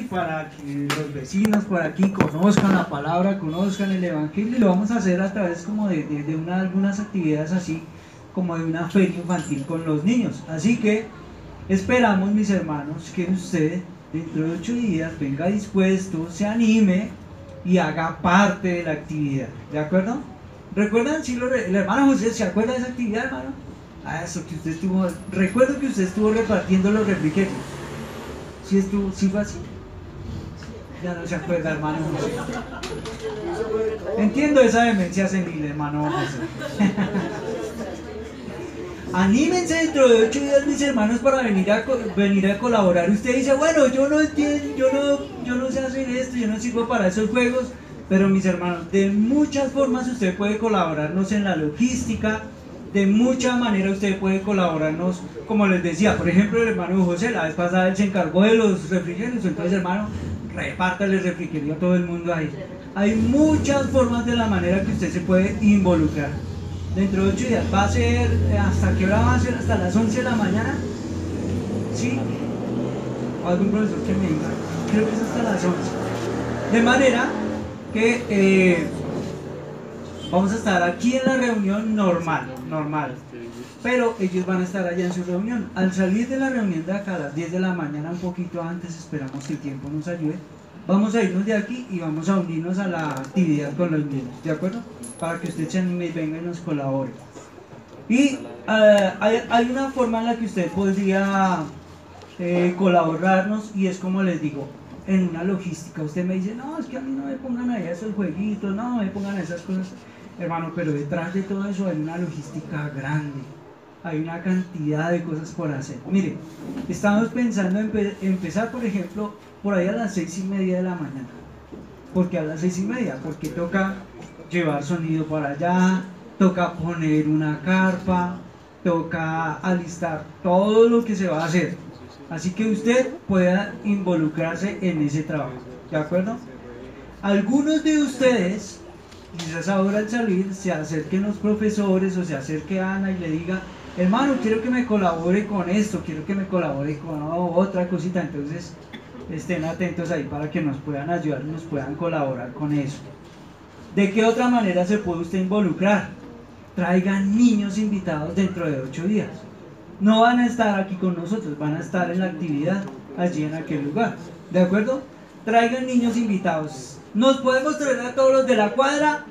Para que los vecinos por aquí conozcan la palabra, conozcan el evangelio, y lo vamos a hacer a través como de algunas actividades así como de una feria infantil con los niños. Así que esperamos, mis hermanos, que usted dentro de 8 días venga dispuesto, se anime y haga parte de la actividad, ¿de acuerdo? ¿Recuerdan? Si el hermano José se acuerda de esa actividad, hermano? Eso que usted estuvo, recuerdo que usted estuvo repartiendo los refrigerios. ¿Sí fue así? Ya no se acuerda, hermano José. Entiendo esa demencia senil, hermano José. Anímense dentro de 8 días, mis hermanos, para venir a colaborar. Usted dice, bueno, yo no entiendo, yo no sé hacer esto, yo no sirvo para esos juegos. Pero mis hermanos, de muchas formas usted puede colaborarnos en la logística. De muchas maneras usted puede colaborarnos, como les decía, por ejemplo, el hermano José, la vez pasada él se encargó de los refrigerios. Entonces, hermano, repártale el refrigerio a todo el mundo ahí. Hay muchas formas de la manera que usted se puede involucrar. Dentro de 8 días va a ser, ¿hasta qué hora va a ser? ¿Hasta las 11 de la mañana? ¿Sí? ¿O algún profesor que me diga? Creo que es hasta las 11. De manera que vamos a estar aquí en la reunión normal. Pero ellos van a estar allá en su reunión. Al salir de la reunión de acá a las 10 de la mañana, un poquito antes, esperamos que el tiempo nos ayude, vamos a irnos de aquí y vamos a unirnos a la actividad con los niños, ¿de acuerdo? Para que usted se anime y venga y nos colabore. Y hay una forma en la que usted podría colaborarnos, y es como les digo, en una logística. Usted me dice, no, es que a mí no me pongan ahí esos jueguitos, no me pongan esas cosas. Hermano, pero detrás de todo eso hay una logística grande. Hay una cantidad de cosas por hacer. Mire, estamos pensando en empezar, por ejemplo, por ahí a las 6:30 de la mañana. ¿Por qué a las 6:30? Porque toca llevar sonido para allá, toca poner una carpa, toca alistar todo lo que se va a hacer. Así que usted pueda involucrarse en ese trabajo, ¿de acuerdo? Algunos de ustedes, quizás ahora al salir, se acerquen los profesores o se acerque a Ana y le diga, hermano, quiero que me colabore con esto, quiero que me colabore con otra cosita. Entonces estén atentos ahí para que nos puedan ayudar, nos puedan colaborar con eso. ¿De qué otra manera se puede usted involucrar? Traigan niños invitados dentro de 8 días. No van a estar aquí con nosotros, van a estar en la actividad allí en aquel lugar, ¿de acuerdo? Traigan niños invitados. ¿Nos podemos traer a todos los de la cuadra?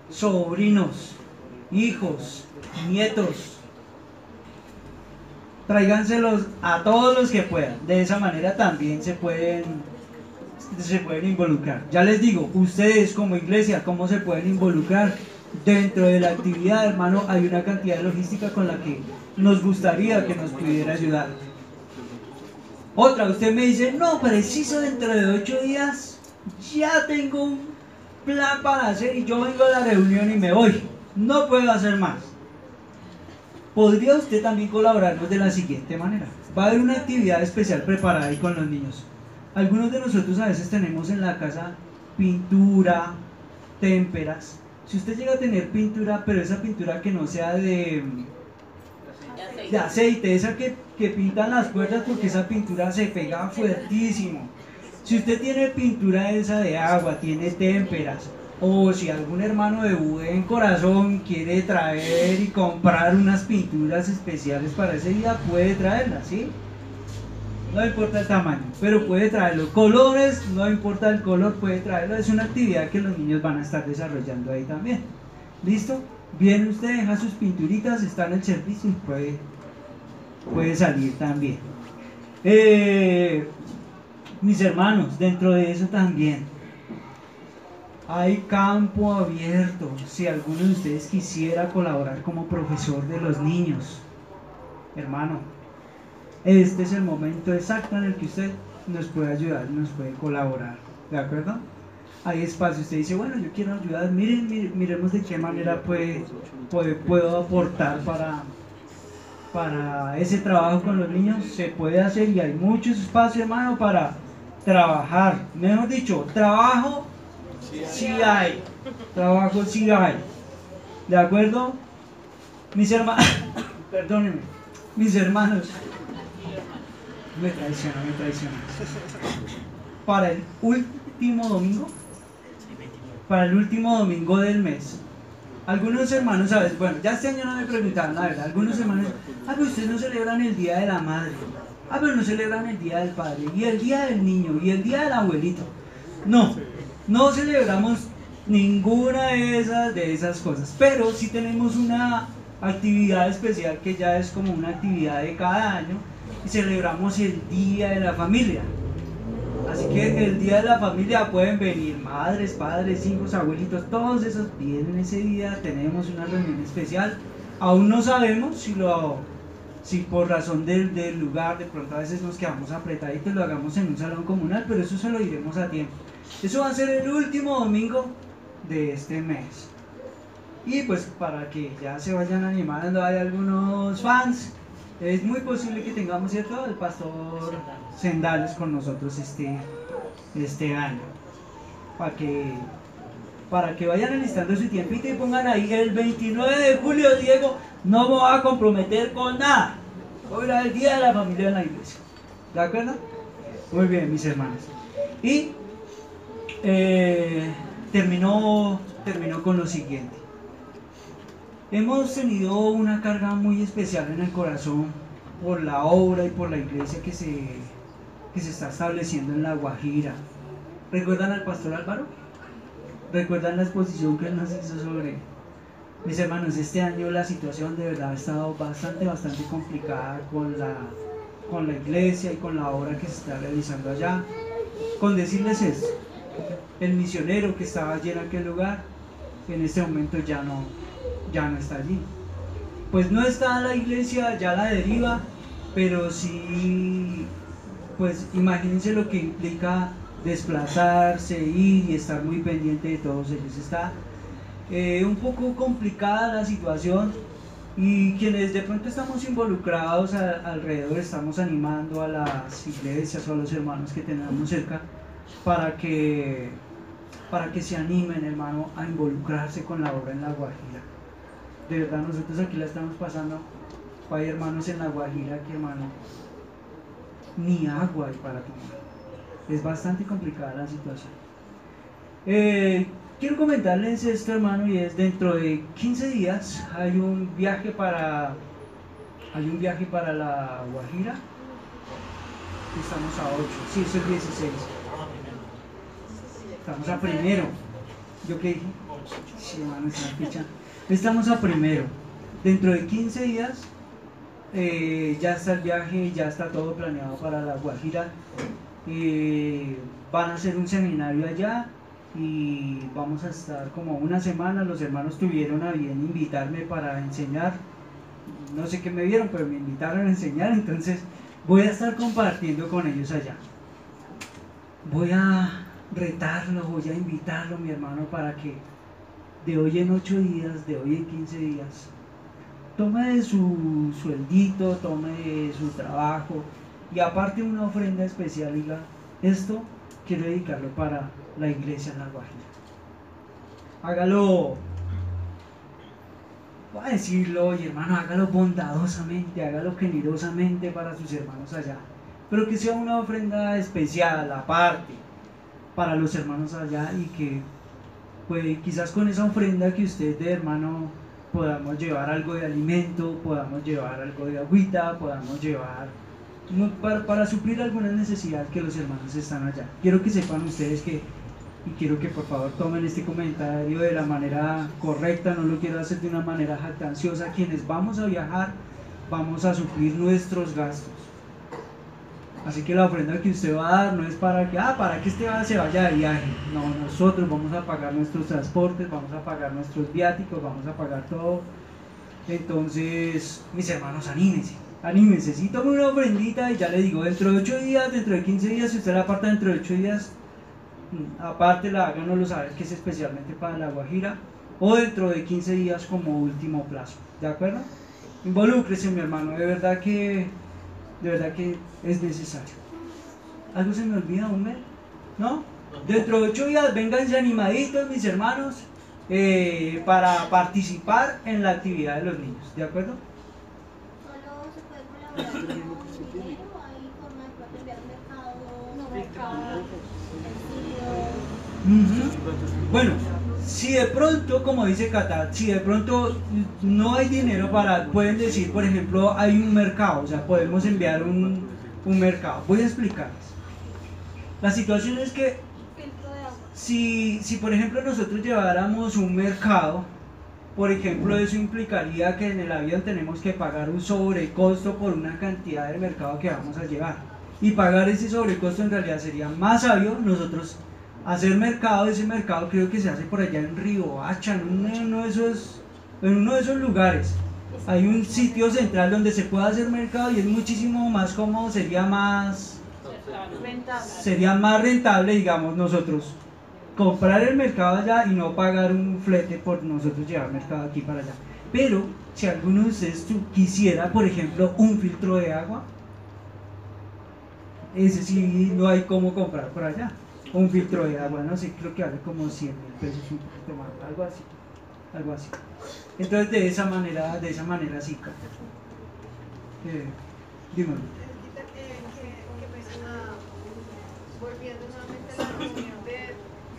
Sobrinos, hijos, nietos. Tráiganselos a todos los que puedan. De esa manera también se pueden involucrar. Ya les digo, ustedes como iglesia, ¿cómo se pueden involucrar? Dentro de la actividad, hermano, hay una cantidad de logística con la que nos gustaría que nos pudiera ayudar. Otra, usted me dice, no, preciso dentro de 8 días, ya tengo un plan para hacer y yo vengo a la reunión y me voy. No puedo hacer más. Podría usted también colaborarnos de la siguiente manera. Va a haber una actividad especial preparada ahí con los niños. Algunos de nosotros a veces tenemos en la casa pintura, témperas. Si usted llega a tener pintura, pero esa pintura que no sea de aceite, esa que pintan las puertas, porque esa pintura se pega fuertísimo. Si usted tiene pintura esa de agua, tiene témperas, o si algún hermano de buen corazón quiere traer y comprar unas pinturas especiales para ese día, puede traerlas, ¿sí? No importa el tamaño, pero puede traerlo. Colores, no importa el color, puede traerlo. Es una actividad que los niños van a estar desarrollando ahí también. ¿Listo? Viene usted, deja sus pinturitas, está en el servicio y puede salir también. Mis hermanos, dentro de eso también hay campo abierto. Si alguno de ustedes quisiera colaborar como profesor de los niños, hermano, este es el momento exacto en el que usted nos puede ayudar, nos puede colaborar, ¿de acuerdo? Hay espacio. Usted dice, bueno, yo quiero ayudar, miremos de qué manera puedo aportar para ese trabajo con los niños. Se puede hacer y hay mucho espacio, hermano, para trabajar. Mejor dicho, trabajo sí hay, trabajo sí hay, ¿de acuerdo? Mis hermanos, perdónenme, mis hermanos, Me traiciona, me traiciona. Para el último domingo, para el último domingo del mes. Algunos hermanos, ¿sabes? Bueno, ya este año no me preguntaron, la verdad. Algunos hermanos, pero ustedes no celebran el Día de la Madre. Pero no celebran el Día del Padre, y el Día del Niño, y el Día del Abuelito. No, no celebramos ninguna de esas cosas. Pero sí tenemos una actividad especial que ya es como una actividad de cada año. Y celebramos el Día de la Familia. Así que el Día de la Familia pueden venir madres, padres, hijos, abuelitos, todos esos vienen ese día, tenemos una reunión especial. Aún no sabemos si por razón del lugar, de pronto a veces nos quedamos apretaditos, lo hagamos en un salón comunal, pero eso se lo diremos a tiempo. Eso va a ser el último domingo de este mes. Y pues para que ya se vayan animando, hay algunos fans. Es muy posible que tengamos, ¿cierto?, el pastor Sendales con nosotros este año. Para que vayan alistando su tiempito y pongan ahí el 29 de julio, Diego, no me voy a comprometer con nada. Hoy era el Día de la Familia en la iglesia. ¿De acuerdo? Muy bien, mis hermanos. Y terminó con lo siguiente. Hemos tenido una carga muy especial en el corazón por la obra y por la iglesia que se está estableciendo en La Guajira. ¿Recuerdan al pastor Álvaro? ¿Recuerdan la exposición que él nos hizo sobre? Mis hermanos, este año la situación de verdad ha estado bastante complicada con la iglesia y con la obra que se está realizando allá. Con decirles esto, el misionero que estaba allí en aquel lugar, en este momento ya no está allí. Pues no está la iglesia, ya la deriva, pero sí, pues imagínense lo que implica desplazarse, ir y estar muy pendiente de todos ellos. Está un poco complicada la situación, y quienes de pronto estamos involucrados alrededor estamos animando a las iglesias o a los hermanos que tenemos cerca para que se animen, hermano, a involucrarse con la obra en La Guajira. De verdad, nosotros aquí la estamos pasando. Hay hermanos en La Guajira que, hermano, ni agua hay para tomar. Es bastante complicada la situación. Quiero comentarles esto, hermano, y es: dentro de 15 días hay un viaje para La Guajira. Estamos a 8, sí, es el 16. Estamos a primero. ¿Yo qué dije? Sí, hermano, está ficha. Estamos a primero. Dentro de 15 días ya está el viaje, ya está todo planeado para La Guajira. Van a hacer un seminario allá y vamos a estar como una semana. Los hermanos tuvieron a bien invitarme para enseñar. No sé qué me vieron, pero me invitaron a enseñar, entonces voy a estar compartiendo con ellos allá. Voy a retarlo, voy a invitarlo, mi hermano, para que de hoy en 8 días, de hoy en 15 días, tome de su sueldito, tome de su trabajo y aparte una ofrenda especial. Diga: esto quiero dedicarlo para la iglesia en La Guajira. Hágalo, voy a decirlo, oye, hermano, hágalo bondadosamente, hágalo generosamente para sus hermanos allá, pero que sea una ofrenda especial, aparte, para los hermanos allá, y que pues quizás con esa ofrenda que usted de hermano podamos llevar algo de alimento, podamos llevar algo de agüita, podamos llevar para suplir alguna necesidad que los hermanos están allá. Quiero que sepan ustedes y quiero que por favor tomen este comentario de la manera correcta, no lo quiero hacer de una manera jactanciosa. Quienes vamos a viajar, vamos a suplir nuestros gastos. Así que la ofrenda que usted va a dar no es para que este se vaya de viaje. No, nosotros vamos a pagar nuestros transportes, vamos a pagar nuestros viáticos, vamos a pagar todo. Entonces, mis hermanos, anímense, sí, tomen una ofrendita. Y ya le digo, dentro de 8 días, dentro de 15 días, si usted la aparta dentro de 8 días, aparte háganoslo saber que es especialmente para La Guajira, o dentro de 15 días como último plazo. ¿De acuerdo? Involúcrese, mi hermano, de verdad que es necesario. ¿Algo se me olvida, Humer? ¿No? Dentro de 8 días, vénganse animaditos, mis hermanos, para participar en la actividad de los niños. ¿De acuerdo? ¿Solo se puede colaborar con dinero o hay formas Ujú. Bueno, si de pronto, como dice Cata, si de pronto no hay dinero para, pueden decir, por ejemplo, hay un mercado, o sea, podemos enviar un mercado. Voy a explicarles. La situación es que si por ejemplo nosotros lleváramos un mercado, por ejemplo, eso implicaría que en el avión tenemos que pagar un sobrecosto por una cantidad de mercado que vamos a llevar. Y pagar ese sobrecosto en realidad sería más sabio nosotros hacer mercado. Ese mercado creo que se hace por allá en Riohacha, en uno de esos lugares. Hay un sitio central donde se puede hacer mercado y es muchísimo más cómodo, sería más rentable, digamos, nosotros comprar el mercado allá y no pagar un flete por nosotros llevar mercado aquí para allá. Pero si alguno de ustedes quisiera, por ejemplo, un filtro de agua, ese sí no hay cómo comprar por allá. Un filtro de agua, no sé, creo que vale como 100.000 pesos, un poquito más, algo así. Entonces de esa manera sí, Cata. Dímelo. Volviendo nuevamente a la reunión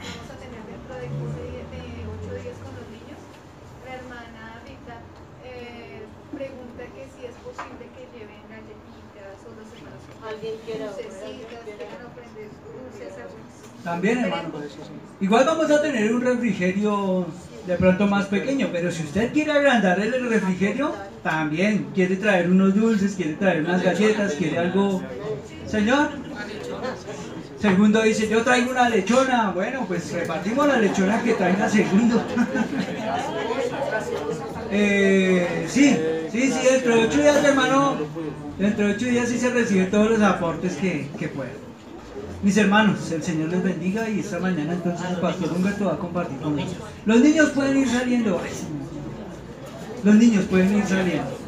vamos a tener dentro de 8 días con los niños. La hermana Rita pregunta que si es posible que lleven galletitas o los hermanos dulcecitas, quieran aprender dulces, También, hermano. Igual vamos a tener un refrigerio de pronto más pequeño, pero si usted quiere agrandar el refrigerio, también quiere traer unos dulces, quiere traer unas galletas, quiere algo. Señor. Segundo dice, yo traigo una lechona. Bueno, pues repartimos la lechona que traiga segundo. Sí, dentro de 8 días, hermano, dentro de 8 días sí se reciben todos los aportes que puedan. Mis hermanos, el Señor les bendiga y esta mañana entonces el pastor Humberto va a compartir con nosotros. Los niños pueden ir saliendo. Los niños pueden ir saliendo.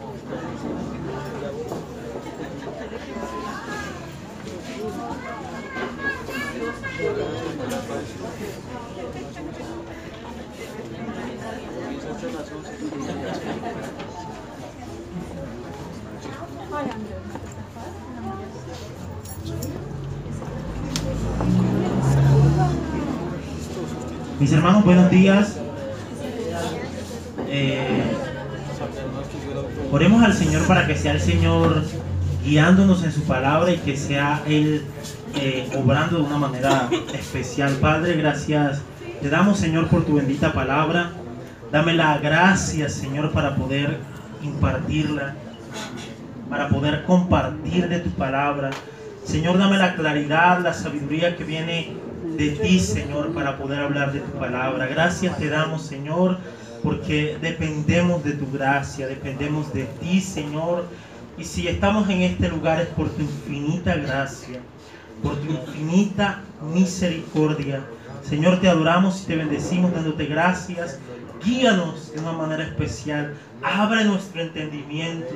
Mis hermanos, buenos días. Oremos al Señor para que sea el Señor guiándonos en su palabra y que sea Él obrando de una manera especial. Padre, gracias te damos, Señor, por tu bendita palabra. Dame la gracia, Señor, para poder impartirla, para poder compartir de tu palabra. Señor, dame la claridad, la sabiduría que viene de ti, Señor, para poder hablar de tu palabra. Gracias te damos, Señor, porque dependemos de tu gracia, dependemos de ti, Señor. Y si estamos en este lugar es por tu infinita gracia, por tu infinita misericordia. Señor, te adoramos y te bendecimos dándote gracias. Guíanos de una manera especial. Abre nuestro entendimiento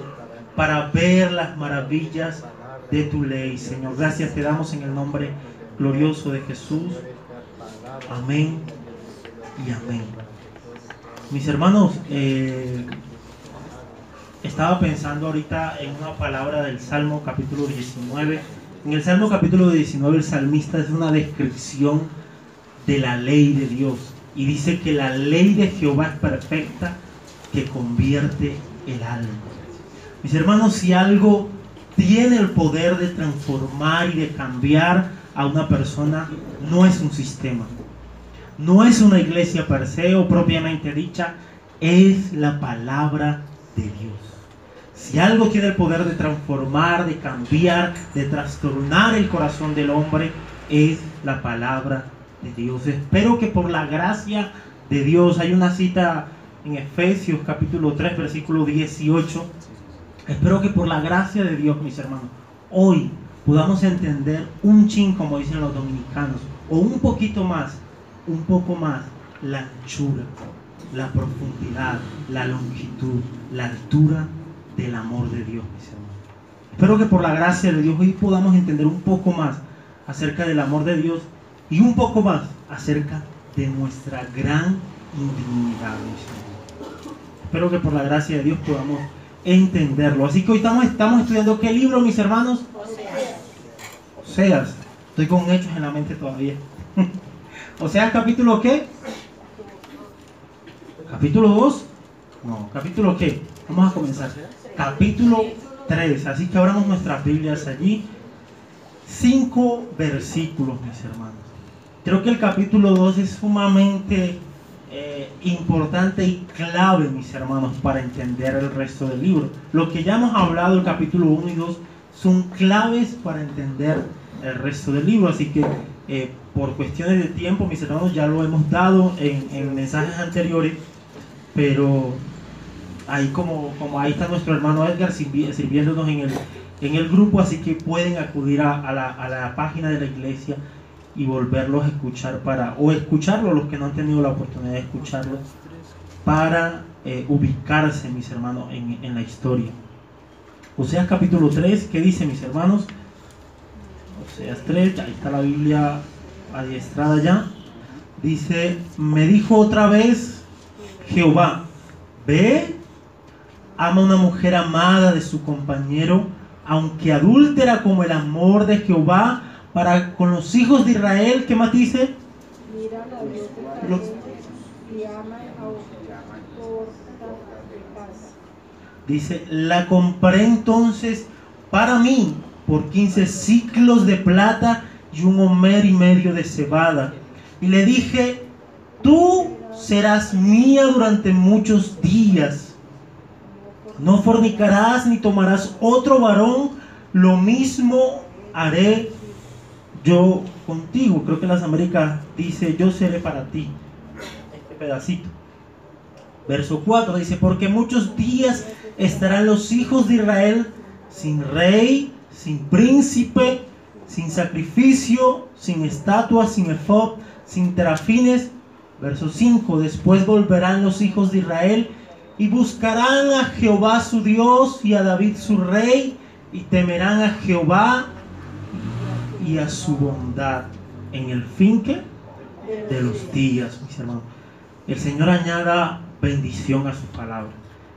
para ver las maravillas de tu ley, Señor. Gracias te damos en el nombre glorioso de Jesús. Amén y amén. Mis hermanos, estaba pensando ahorita en una palabra del Salmo capítulo 19. En el Salmo capítulo 19 el salmista es una descripción de la ley de Dios. Y dice que la ley de Jehová es perfecta, que convierte el alma. Mis hermanos, si algo tiene el poder de transformar y de cambiar a una persona, no es un sistema, no es una iglesia per se o propiamente dicha, es la palabra de Dios. Si algo tiene el poder de transformar, de cambiar, de trastornar el corazón del hombre, es la palabra de Dios. Espero que por la gracia de Dios, hay una cita en Efesios capítulo 3 versículo 18, espero que por la gracia de Dios, mis hermanos, hoy podamos entender un chin, como dicen los dominicanos, o un poquito más, un poco más, la anchura, la profundidad, la longitud, la altura del amor de Dios, mis hermanos. Espero que por la gracia de Dios hoy podamos entender un poco más acerca del amor de Dios y un poco más acerca de nuestra gran indignidad, mis hermanos. Espero que por la gracia de Dios podamos entenderlo. Así que hoy estamos estudiando ¿qué libro, mis hermanos? Oseas. Estoy con Hechos en la mente todavía. Oseas capítulo ¿qué? ¿Capítulo 2? No, ¿capítulo qué? Vamos a comenzar. Capítulo 3. Así que abramos nuestras Biblias allí. 5 versículos, mis hermanos. Creo que el capítulo 2 es sumamente importante y clave, mis hermanos, para entender el resto del libro. Lo que ya hemos hablado, el capítulo 1 y 2, son claves para entender el resto del libro. Así que por cuestiones de tiempo, mis hermanos, ya lo hemos dado en mensajes anteriores, pero ahí como ahí está nuestro hermano Edgar sirviéndonos en el grupo, así que pueden acudir a la página de la iglesia y volverlos a escuchar o escucharlo los que no han tenido la oportunidad de escucharlo, para ubicarse, mis hermanos, en la historia. Oseas capítulo 3, ¿qué dice, mis hermanos? Oseas 3, ahí está la Biblia adiestrada ya. Dice: me dijo otra vez Jehová, ve, ama una mujer amada de su compañero, aunque adúltera como el amor de Jehová para con los hijos de Israel. ¿Qué más dice? Mira la Dios de Israel y ama a de paz. Dice: la compré entonces para mí por 15 siclos de plata y 1 homer y medio de cebada. Y le dije: tú serás mía durante muchos días. No fornicarás ni tomarás otro varón, lo mismo haré yo contigo. Creo que las Américas dice: yo seré para ti. Este pedacito. Verso 4 dice: porque muchos días estarán los hijos de Israel sin rey, sin príncipe, sin sacrificio, sin estatuas, sin efod, sin terafines. Verso 5: después volverán los hijos de Israel y buscarán a Jehová su Dios y a David su rey, y temerán a Jehová y a su bondad en el fin ¿qué? De los días, mis hermanos. El Señor añada bendición a su palabra.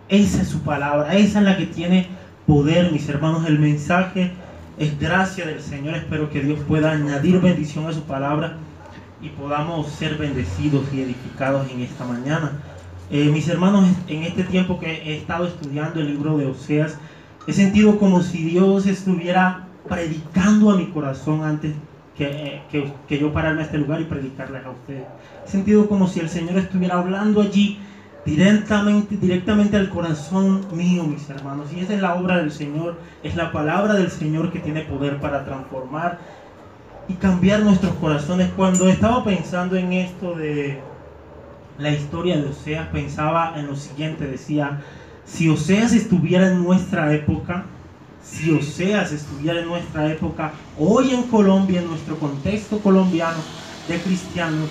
Esa es su palabra, esa es la que tiene poder, mis hermanos. El mensaje es gracia del Señor. Espero que Dios pueda añadir bendición a su palabra y podamos ser bendecidos y edificados en esta mañana. Mis hermanos, en este tiempo que he estado estudiando el libro de Oseas, he sentido como si Dios estuviera predicando a mi corazón antes que yo pararme a este lugar y predicarles a ustedes. He sentido como si el Señor estuviera hablando allí directamente al corazón mío, mis hermanos. Y esa es la obra del Señor, es la palabra del Señor que tiene poder para transformar y cambiar nuestros corazones. Cuando estaba pensando en esto de la historia de Oseas, pensaba en lo siguiente. Decía: si Oseas estuviera en nuestra época, hoy en Colombia, en nuestro contexto colombiano de cristianos,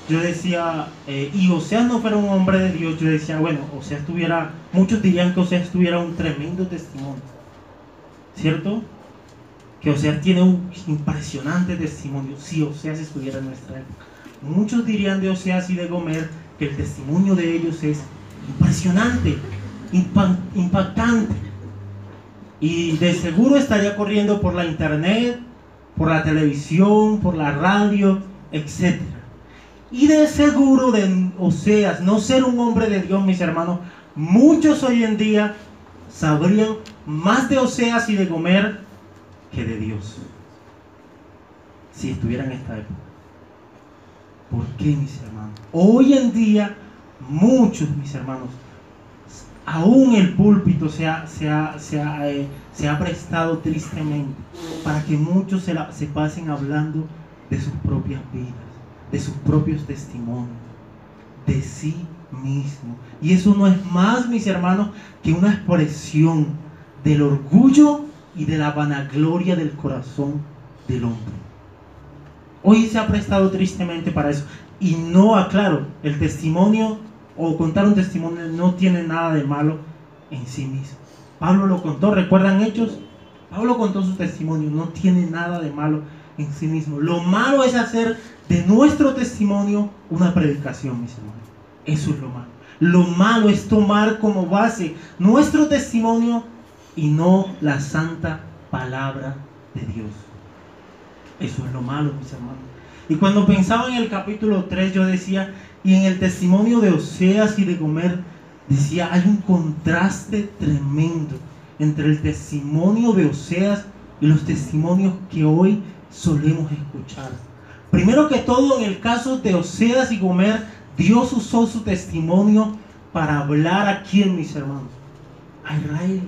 yo decía, y Oseas no fuera un hombre de Dios, yo decía, bueno, Oseas tuviera, muchos dirían que Oseas tuviera un tremendo testimonio, ¿cierto? Que Oseas tiene un impresionante testimonio, si Oseas estuviera en nuestra época. Muchos dirían de Oseas y de Gomer que el testimonio de ellos es impresionante, impactante. Y de seguro estaría corriendo por la internet, por la televisión, por la radio, etc. Y de seguro de Oseas no ser un hombre de Dios, mis hermanos, muchos hoy en día sabrían más de Oseas y de Gomer que de Dios, si estuvieran en esta época. ¿Por qué, mis hermanos? Hoy en día, muchos, mis hermanos, aún el púlpito se ha prestado tristemente para que muchos se pasen hablando de sus propias vidas, de sus propios testimonios, de sí mismo. Y eso no es más, mis hermanos, que una expresión del orgullo y de la vanagloria del corazón del hombre. Hoy se ha prestado tristemente para eso. Y no, aclaro, el testimonio o contar un testimonio no tiene nada de malo en sí mismo. Pablo lo contó, ¿recuerdan Hechos? Pablo contó su testimonio, no tiene nada de malo en sí mismo. Lo malo es hacer de nuestro testimonio una predicación, mis hermanos. Eso es lo malo. Lo malo es tomar como base nuestro testimonio y no la santa palabra de Dios. Eso es lo malo, mis hermanos. Y cuando pensaba en el capítulo 3, yo decía, y en el testimonio de Oseas y de Gomer, decía, hay un contraste tremendo entre el testimonio de Oseas y los testimonios que hoy solemos escuchar. Primero que todo, en el caso de Oseas y Gomer, Dios usó su testimonio para hablar a quién, mis hermanos, a Israel.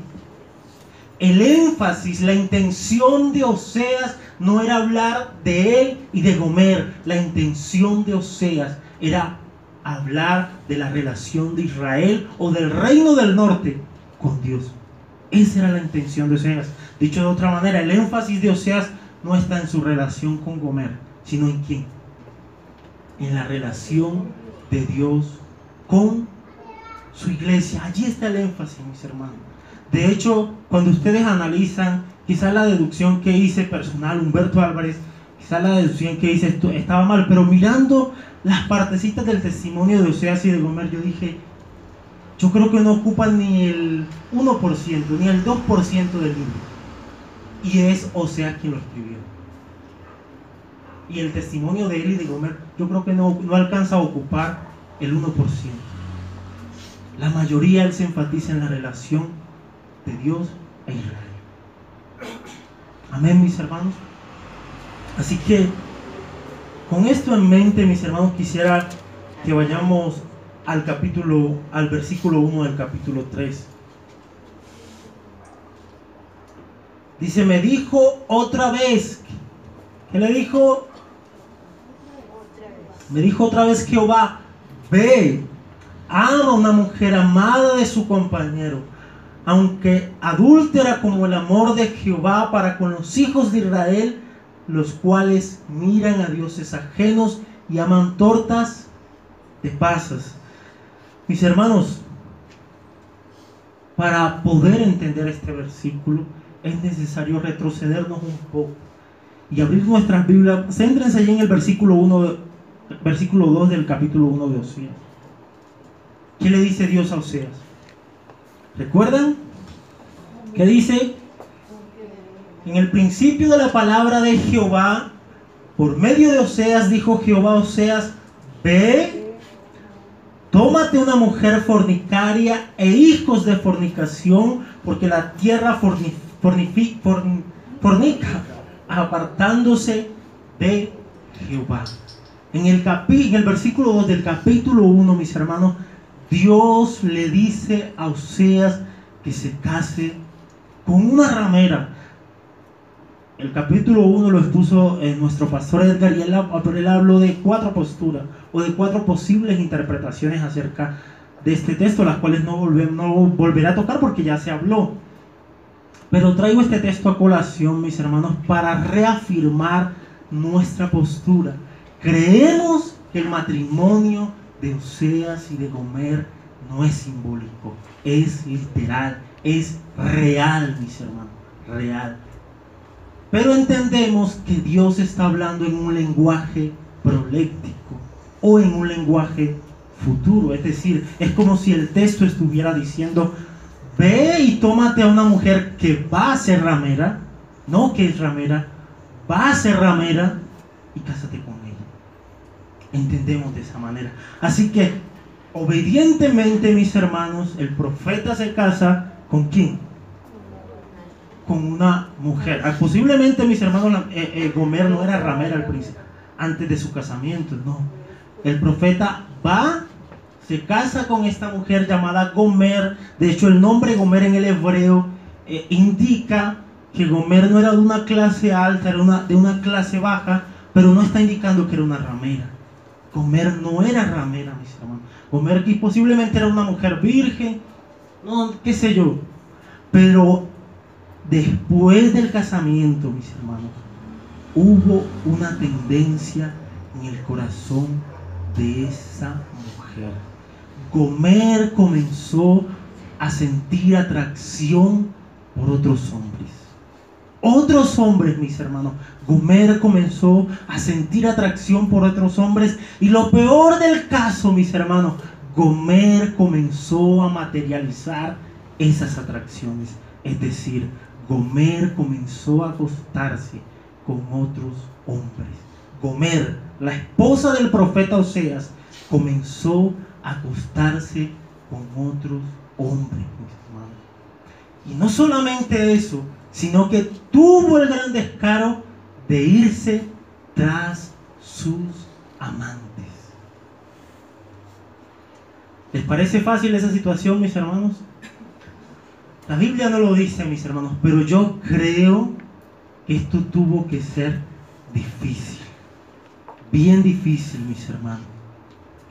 El énfasis, la intención de Oseas no era hablar de él y de Gomer. La intención de Oseas era hablar de la relación de Israel o del reino del norte con Dios. Esa era la intención de Oseas. Dicho de otra manera, el énfasis de Oseas no está en su relación con Gomer, sino en quién, en la relación de Dios con su iglesia. Allí está el énfasis, mis hermanos. De hecho, cuando ustedes analizan, quizás la deducción que hice personal, Humberto Álvarez, quizás la deducción que hice estaba mal, pero mirando las partecitas del testimonio de Oseas y de Gomer, yo dije, yo creo que no ocupan ni el 1%, ni el 2% del libro. Y es Oseas quien lo escribió. Y el testimonio de él y de Gomer, yo creo que no alcanza a ocupar el 1%. La mayoría él se enfatiza en la relación de Dios e Israel. Amén, mis hermanos. Así que con esto en mente, mis hermanos, quisiera que vayamos al versículo 1 del capítulo 3. Dice, me dijo otra vez. ¿Qué le dijo? Me dijo otra vez Jehová, ve, ama a una mujer amada de su compañero, aunque adúltera como el amor de Jehová para con los hijos de Israel, los cuales miran a dioses ajenos y aman tortas de pasas. Mis hermanos, para poder entender este versículo es necesario retrocedernos un poco y abrir nuestras Biblias. Céntrense allí en el versículo 2 del capítulo 1 de Oseas. ¿Qué le dice Dios a Oseas? ¿Recuerdan? ¿Qué dice? En el principio de la palabra de Jehová, por medio de Oseas, dijo Jehová a Oseas, ve, tómate una mujer fornicaria e hijos de fornicación, porque la tierra fornica, apartándose de Jehová. En el versículo 2 del capítulo 1, mis hermanos, Dios le dice a Oseas que se case con una ramera. El capítulo 1 lo expuso nuestro pastor Edgar y él habló de 4 posturas o de 4 posibles interpretaciones acerca de este texto, las cuales no volveré a tocar porque ya se habló. Pero traigo este texto a colación, mis hermanos, para reafirmar nuestra postura. Creemos que el matrimonio de Oseas y de Gomer no es simbólico, es literal, es real, mis hermanos, real. Pero entendemos que Dios está hablando en un lenguaje proléctico o en un lenguaje futuro, es decir, es como si el texto estuviera diciendo, ve y tómate a una mujer que va a ser ramera, no que es ramera, va a ser ramera y cásate con ella. Entendemos de esa manera. Así que, obedientemente, mis hermanos, el profeta se casa ¿con quién? Con una mujer. Posiblemente, mis hermanos, Gomer no era ramera al principio, antes de su casamiento, no. El profeta va, se casa con esta mujer llamada Gomer. De hecho, el nombre Gomer en el hebreo indica que Gomer no era de una clase alta, era de una clase baja, pero no está indicando que era una ramera. Gomer no era ramera, mis hermanos. Gomer posiblemente era una mujer virgen, no, qué sé yo. Pero después del casamiento, mis hermanos, hubo una tendencia en el corazón de esa mujer. Gomer comenzó a sentir atracción por otros hombres. Otros hombres, mis hermanos. Gomer comenzó a sentir atracción por otros hombres. Y lo peor del caso, mis hermanos, Gomer comenzó a materializar esas atracciones. Es decir, Gomer comenzó a acostarse con otros hombres. Gomer la esposa del profeta Oseas, comenzó a acostarse con otros hombres, mis hermanos. Y no solamente eso, sino que tuvo el gran descaro de irse tras sus amantes. ¿Les parece fácil esa situación, mis hermanos? La Biblia no lo dice, mis hermanos, pero yo creo que esto tuvo que ser difícil, bien difícil, mis hermanos.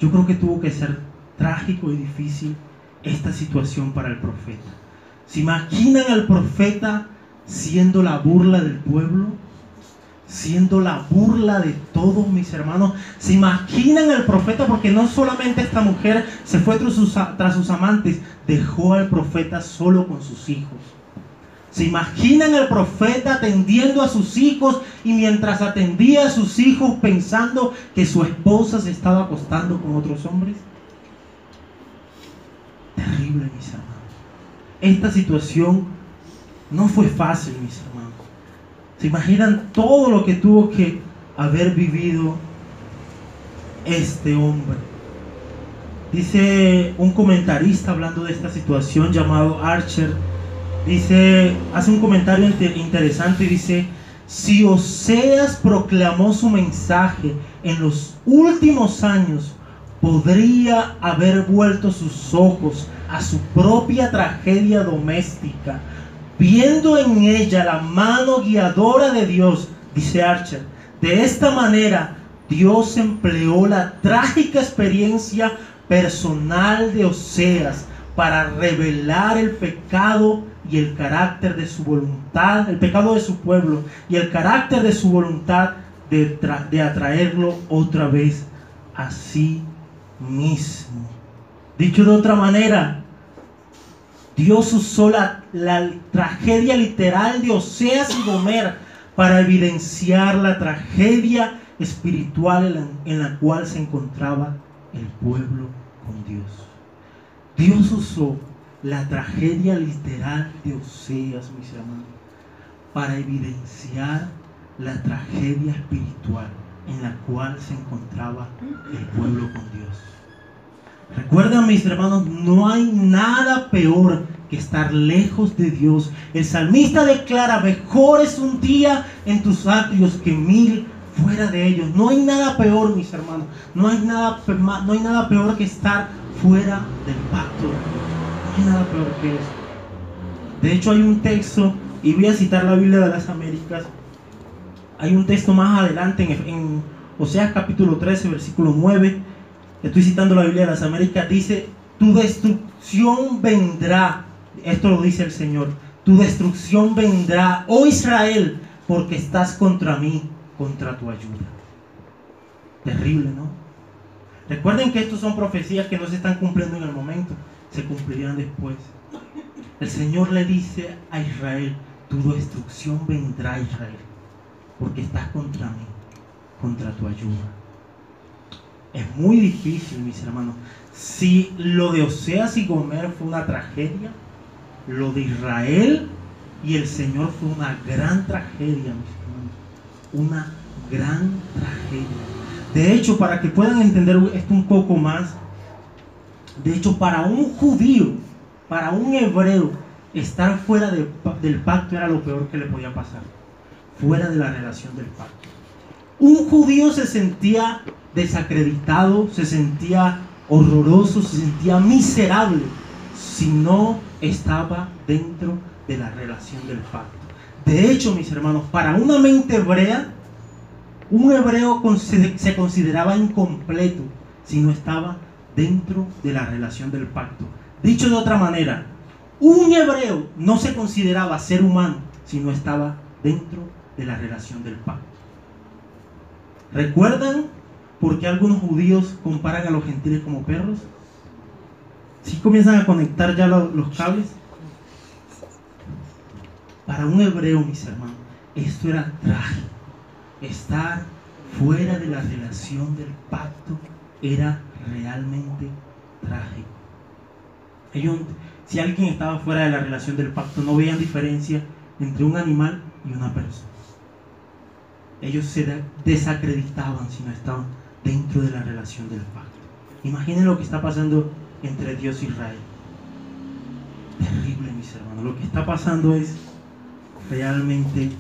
Yo creo que tuvo que ser trágico y difícil esta situación para el profeta. ¿Se imaginan al profeta siendo la burla del pueblo? Siendo la burla de todos, mis hermanos. ¿Se imaginan al profeta? Porque no solamente esta mujer se fue tras sus amantes, dejó al profeta solo con sus hijos. ¿Se imaginan al profeta atendiendo a sus hijos y mientras atendía a sus hijos pensando que su esposa se estaba acostando con otros hombres? Terrible, mis hermanos. Esta situación no fue fácil, mis hermanos. ¿Se imaginan todo lo que tuvo que haber vivido este hombre? Dice un comentarista hablando de esta situación llamado Archer, hace un comentario interesante, dice: si Oseas proclamó su mensaje en los últimos años, podría haber vuelto sus ojos a su propia tragedia doméstica, viendo en ella la mano guiadora de Dios. Dice Archer: de esta manera Dios empleó la trágica experiencia personal de Oseas para revelar el pecado y el carácter de su voluntad, el pecado de su pueblo y el carácter de su voluntad de atraerlo otra vez a sí mismo. Dicho de otra manera, Dios usó la tragedia literal de Oseas y Gomer para evidenciar la tragedia espiritual en la cual se encontraba el pueblo con Dios. Dios usó la tragedia literal de Oseas, mis hermanos, para evidenciar la tragedia espiritual en la cual se encontraba el pueblo con Dios. Recuerden, mis hermanos, no hay nada peor que estar lejos de Dios. El salmista declara: mejor es un día en tus atrios que 1000 fuera de ellos. No hay nada peor, mis hermanos. No hay nada peor que estar fuera del pacto. No hay nada peor que eso. De hecho, hay un texto, y voy a citar la Biblia de las Américas. Hay un texto más adelante en Oseas capítulo 13, versículo 9. Estoy citando la Biblia de las Américas. Dice: tu destrucción vendrá. Esto lo dice el Señor: tu destrucción vendrá, oh Israel, porque estás contra mí, contra tu ayuda. Terrible, ¿no? Recuerden que estos son profecías que no se están cumpliendo en el momento, se cumplirán después. El Señor le dice a Israel: tu destrucción vendrá, Israel, porque estás contra mí, contra tu ayuda. Es muy difícil, mis hermanos. Si lo de Oseas y Gomer fue una tragedia, lo de Israel y el Señor fue una gran tragedia, mis hermanos. Una gran tragedia. De hecho, para que puedan entender esto un poco más, de hecho, para un judío, para un hebreo, estar fuera del pacto era lo peor que le podía pasar. Fuera de la relación del pacto. Un judío se sentía desacreditado, se sentía horroroso, se sentía miserable si no estaba dentro de la relación del pacto. De hecho, mis hermanos, para una mente hebrea, un hebreo se consideraba incompleto si no estaba dentro de la relación del pacto. Dicho de otra manera, un hebreo no se consideraba ser humano si no estaba dentro de la relación del pacto. ¿Recuerdan por qué algunos judíos comparan a los gentiles como perros? ¿Sí comienzan a conectar ya los cables? Para un hebreo, mis hermanos, esto era trágico. Estar fuera de la relación del pacto era realmente trágico. Si alguien estaba fuera de la relación del pacto, no veían diferencia entre un animal y una persona. ellos se desacreditaban si no estaban dentro de la relación del pacto. Imaginen lo que está pasando entre Dios e Israel. Terrible, mis hermanos. Lo que está pasando es realmente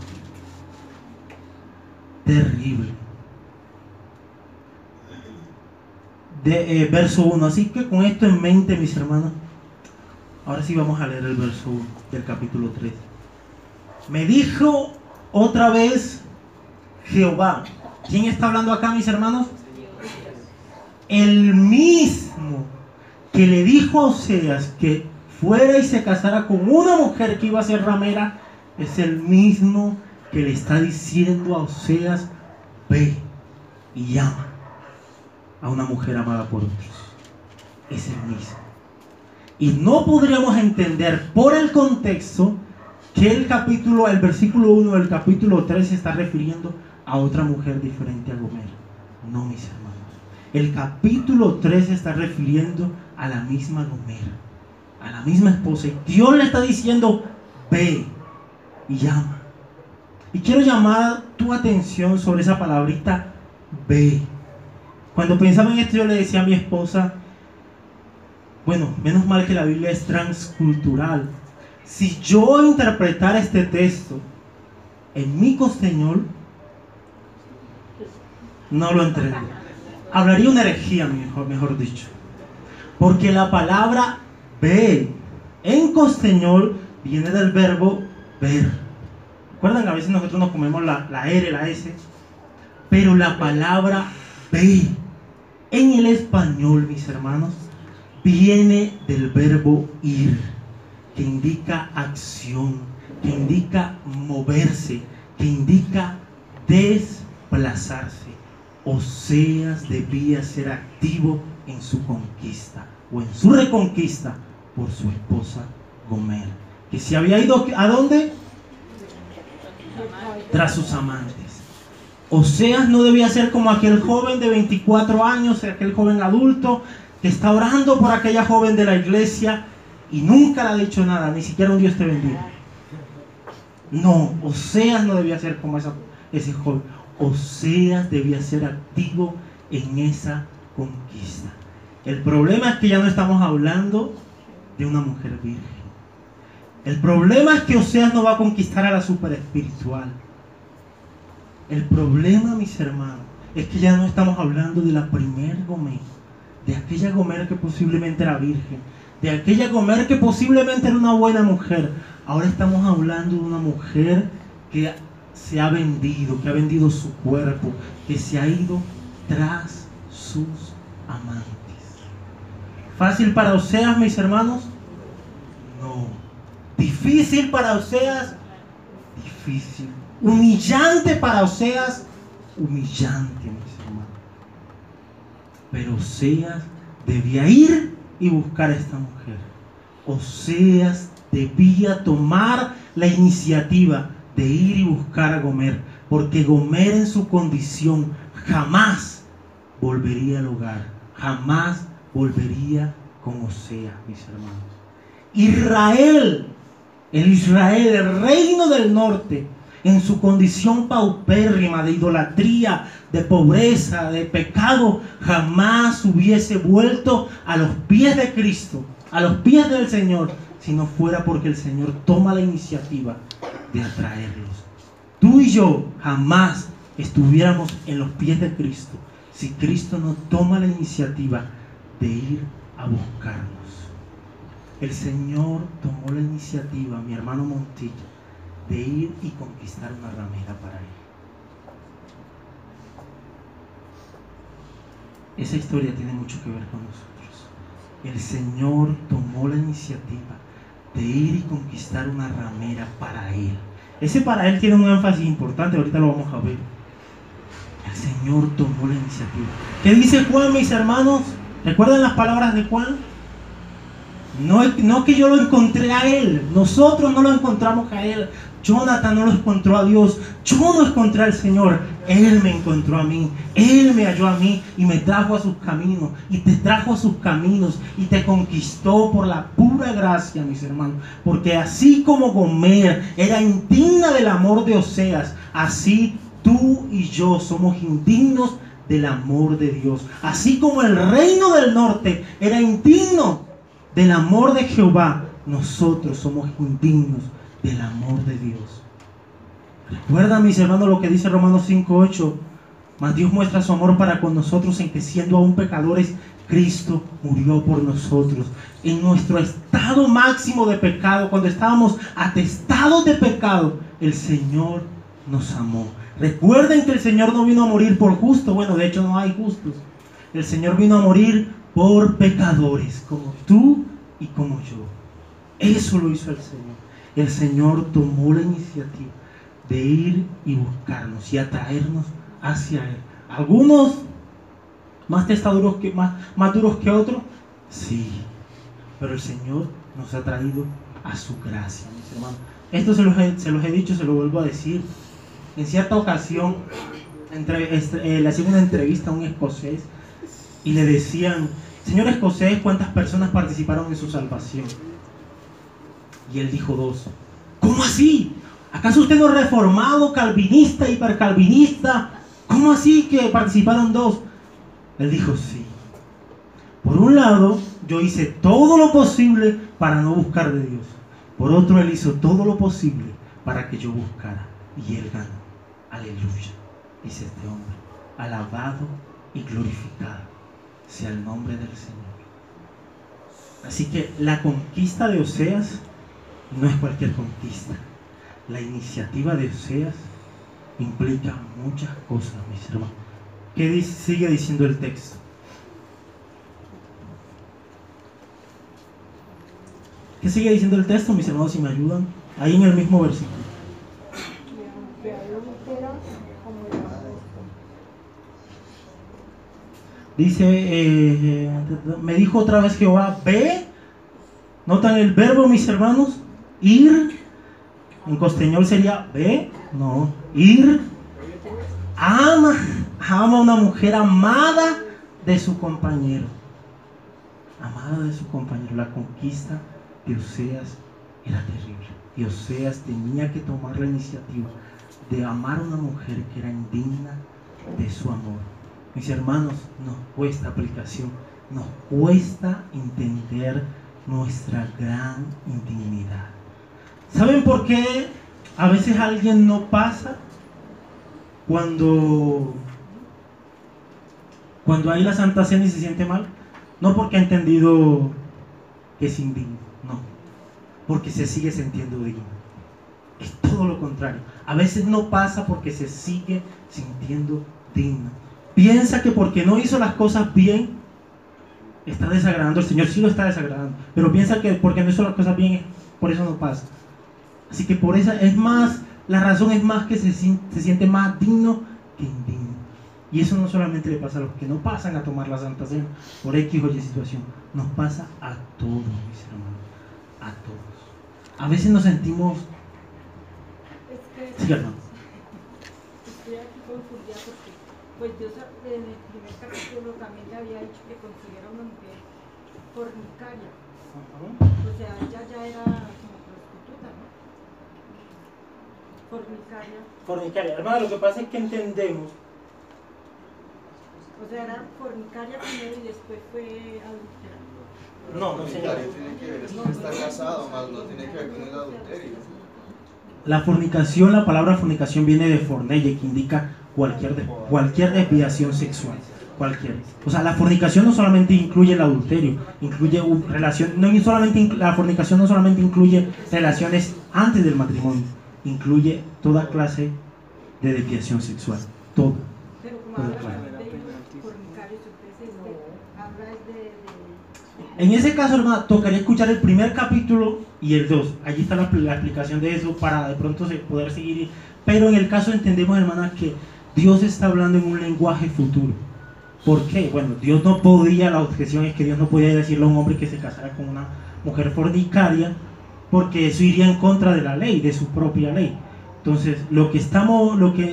terrible. Verso 1. Así que con esto en mente, mis hermanos, ahora sí vamos a leer el verso 1 del capítulo 3. Me dijo otra vez Jehová. ¿Quién está hablando acá, mis hermanos? El mismo que le dijo a Oseas que fuera y se casara con una mujer que iba a ser ramera, es el mismo que le está diciendo a Oseas: ve y llama a una mujer amada por otros. Es el mismo. Y no podríamos entender por el contexto que el versículo 1 del capítulo 3 se está refiriendo a otra mujer diferente a Gomer. No, mis hermanos. El capítulo 3 se está refiriendo a la misma Gomer, a la misma esposa. Y Dios le está diciendo: ve y llama. Y quiero llamar tu atención sobre esa palabrita, ve. Cuando pensaba en esto, yo le decía a mi esposa, bueno, menos mal que la Biblia es transcultural. Si yo interpretara este texto en mi costeñol, no lo entiendo. Hablaría una herejía, mejor dicho. Porque la palabra ve en costeñol viene del verbo ver. ¿Recuerdan que a veces nosotros nos comemos la R, la S? Pero la palabra ve en el español, mis hermanos, viene del verbo ir, que indica acción, que indica moverse, que indica desplazarse. Oseas debía ser activo en su conquista o en su reconquista por su esposa Gomer, que se había ido ¿a dónde? Tras sus amantes. Oseas no debía ser como aquel joven de 24 años, aquel joven adulto que está orando por aquella joven de la iglesia y nunca le ha dicho nada, ni siquiera un Dios te bendiga. No, Oseas no debía ser como ese joven. Oseas debía ser activo en esa conquista. El problema es que ya no estamos hablando de una mujer virgen. El problema es que Oseas no va a conquistar a la super espiritual. El problema, mis hermanos, es que ya no estamos hablando de la primer Gomer, de aquella Gomer que posiblemente era virgen, de aquella Gomer que posiblemente era una buena mujer. Ahora estamos hablando de una mujer que se ha vendido, que ha vendido su cuerpo, que se ha ido tras sus amantes. ¿Fácil para Oseas, mis hermanos? No. ¿Difícil para Oseas? Difícil. ¿Humillante para Oseas? Humillante, mis hermanos. Pero Oseas debía ir y buscar a esta mujer. Oseas debía tomar la iniciativa de ir y buscar a Gomer, porque Gomer en su condición jamás volvería al hogar, jamás volvería con Oseas, mis hermanos. Israel, el reino del norte, en su condición paupérrima de idolatría, de pobreza, de pecado, jamás hubiese vuelto a los pies de Cristo, a los pies del Señor, si no fuera porque el Señor toma la iniciativa de atraerlos. Tú y yo jamás estuviéramos en los pies de Cristo si Cristo no toma la iniciativa de ir a buscarnos. El Señor tomó la iniciativa, mi hermano Montilla, de ir y conquistar una ramera para él. Esa historia tiene mucho que ver con nosotros. El Señor tomó la iniciativa de ir y conquistar una ramera para él. Ese para él tiene un énfasis importante, ahorita lo vamos a ver. El Señor tomó la iniciativa. ¿Qué dice Juan, mis hermanos? ¿Recuerdan las palabras de Juan? No que yo lo encontré a él, nosotros no lo encontramos a él. Jonathan no lo encontró a Dios, yo no encontré al Señor, Él me encontró a mí, Él me halló a mí y me trajo a sus caminos, y te trajo a sus caminos y te conquistó por la pura gracia, mis hermanos. Porque así como Gomer era indigna del amor de Oseas, así tú y yo somos indignos del amor de Dios. Así como el reino del norte era indigno del amor de Jehová, nosotros somos indignos del amor de Dios. Recuerda, mis hermanos, lo que dice Romanos 5:8. Mas Dios muestra su amor para con nosotros en que, siendo aún pecadores, Cristo murió por nosotros. En nuestro estado máximo de pecado, cuando estábamos atestados de pecado, el Señor nos amó. Recuerden que el Señor no vino a morir por justos. Bueno, de hecho no hay justos. El Señor vino a morir por pecadores, como tú y como yo. Eso lo hizo el Señor. El Señor tomó la iniciativa de ir y buscarnos y atraernos hacia Él. Algunos más testaduros que más duros que otros, sí, pero el Señor nos ha traído a su gracia, mis hermanos. Esto se los he dicho, se lo vuelvo a decir. En cierta ocasión le hacían una entrevista a un escocés y le decían: señor escocés, ¿cuántas personas participaron en su salvación? Y él dijo: 2. ¿Cómo así? ¿Acaso usted no es reformado, calvinista, hipercalvinista? ¿Cómo así que participaron 2? Él dijo: sí. Por un lado, yo hice todo lo posible para no buscar de Dios. Por otro, Él hizo todo lo posible para que yo buscara. Y Él ganó. Aleluya. Dice este hombre: alabado y glorificado sea el nombre del Señor. Así que la conquista de Oseas no es cualquier conquista. La iniciativa de Oseas implica muchas cosas, mis hermanos. ¿Qué sigue diciendo el texto? ¿Qué sigue diciendo el texto, mis hermanos, si me ayudan? Ahí en el mismo versículo. Dice, me dijo otra vez Jehová, ve. ¿Notan el verbo, mis hermanos? Ir. En costeñol sería ve, no, ir. Ama a una mujer amada de su compañero. Amada de su compañero. La conquista de Oseas era terrible. Y Oseas tenía que tomar la iniciativa de amar a una mujer que era indigna de su amor. Mis hermanos, nos cuesta aplicación, nos cuesta entender nuestra gran indignidad. ¿Saben por qué a veces alguien no pasa cuando hay la Santa Cena y se siente mal? No porque ha entendido que es indigno, no, porque se sigue sintiendo digno. Es todo lo contrario. A veces no pasa porque se sigue sintiendo digno. Piensa que porque no hizo las cosas bien está desagradando al Señor. Sí lo está desagradando, pero piensa que porque no hizo las cosas bien, por eso no pasa. Así que por eso es más, la razón es más que se siente más digno que indigno. Y eso no solamente le pasa a los que no pasan a tomar la Santa Cena por X o Y situación, nos pasa a todos, mis hermanos, a todos. A veces nos sentimos... Sí, hermano. Estoy aquí confundida porque pues Dios en el primer capítulo también le había dicho que consiguiera una mujer fornicaria. O sea, ella ya era como prostituta, ¿no? Fornicaria. Hermano, lo que pasa es que entendemos. O sea, era fornicaria primero y después fue adúltera. No, señor. Tiene que ver, es que está casado, más no tiene que ver con el adulterio. La fornicación, la palabra fornicación viene de fornelle, que indica cualquier desviación sexual. Cualquier. O sea, la fornicación no solamente incluye el adulterio, incluye la fornicación no solamente incluye relaciones antes del matrimonio, incluye toda clase de desviación sexual. Todo. Pero como habla de fornicarios, entonces habla de... En ese caso, hermano, tocaría escuchar el primer capítulo y el 2. Allí está la explicación de eso para de pronto poder seguir. Pero en el caso entendemos, hermanas, que Dios está hablando en un lenguaje futuro. ¿Por qué? Bueno, la objeción es que Dios no podía decirle a un hombre que se casara con una mujer fornicaria, porque eso iría en contra de la ley, de su propia ley. Entonces, lo que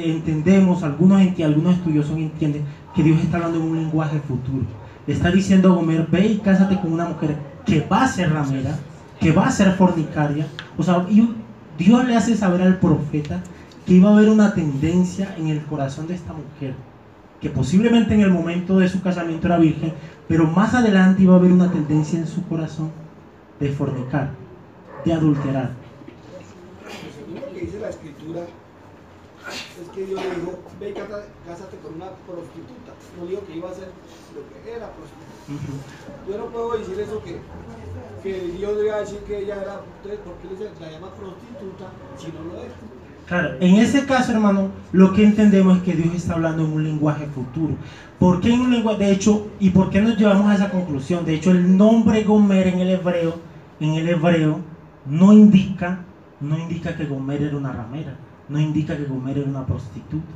entendemos, algunos estudiosos entienden que Dios está hablando en un lenguaje futuro. Le está diciendo a Gomer, ve y cásate con una mujer que va a ser ramera, que va a ser fornicaria. O sea, y Dios le hace saber al profeta que iba a haber una tendencia en el corazón de esta mujer, que posiblemente en el momento de su casamiento era virgen, pero más adelante iba a haber una tendencia en su corazón de fornicar, de adulterar. Según lo que dice la escritura, es que Dios le dijo, ve y cásate con una prostituta. No dijo que iba a ser lo que era prostituta. Yo no puedo decir eso que Dios le iba a decir que ella era, entonces, ¿por qué la llama prostituta si no lo es? Claro, en ese caso, hermano, lo que entendemos es que Dios está hablando en un lenguaje futuro. ¿Por qué en un lenguaje? De hecho, ¿y por qué nos llevamos a esa conclusión? De hecho, el nombre Gomer en el hebreo no indica que Gomer era una ramera, no indica que Gomer era una prostituta.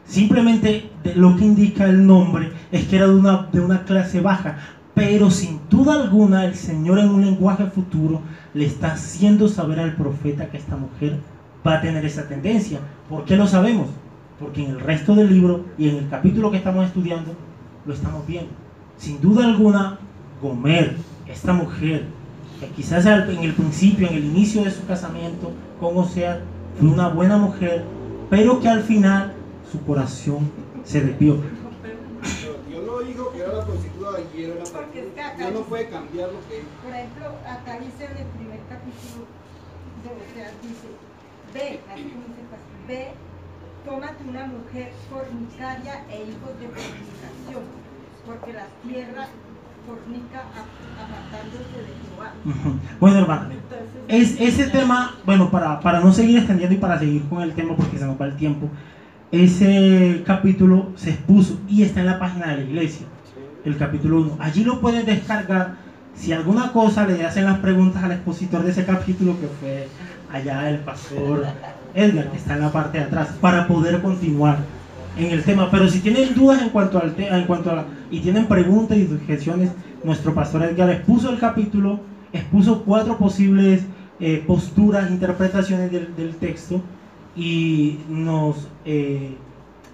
Simplemente lo que indica el nombre es que era de una clase baja, pero sin duda alguna el Señor en un lenguaje futuro le está haciendo saber al profeta que esta mujer va a tener esa tendencia. ¿Por qué lo sabemos? Porque en el resto del libro y en el capítulo que estamos estudiando lo estamos viendo. Sin duda alguna, Gomer, esta mujer, que quizás en el principio, en el inicio de su casamiento con Oseas, fue una buena mujer, pero que al final su corazón se desvió. Dios lo dijo que era la prostituta y era la Porque es que acá Dios no puede cambiar lo que es. Por ejemplo, acá dice en el primer capítulo de Oseas, dice, ve, así como dice el pastor, ve, tómate una mujer fornicaria e hijos de fornicación, porque la tierra fornica apartándose de Jehová. Bueno, hermano, ese tema, bueno, para no seguir extendiendo y para seguir con el tema porque se nos va el tiempo, ese capítulo se expuso y está en la página de la iglesia, el capítulo 1. Allí lo pueden descargar. Si alguna cosa le hacen las preguntas al expositor de ese capítulo, que fue allá el pastor Edgar, que está en la parte de atrás, para poder continuar en el tema. Pero si tienen dudas en cuanto a y tienen preguntas y sugestiones, nuestro pastor Edgar expuso el capítulo, expuso 4 posibles posturas, interpretaciones del texto, y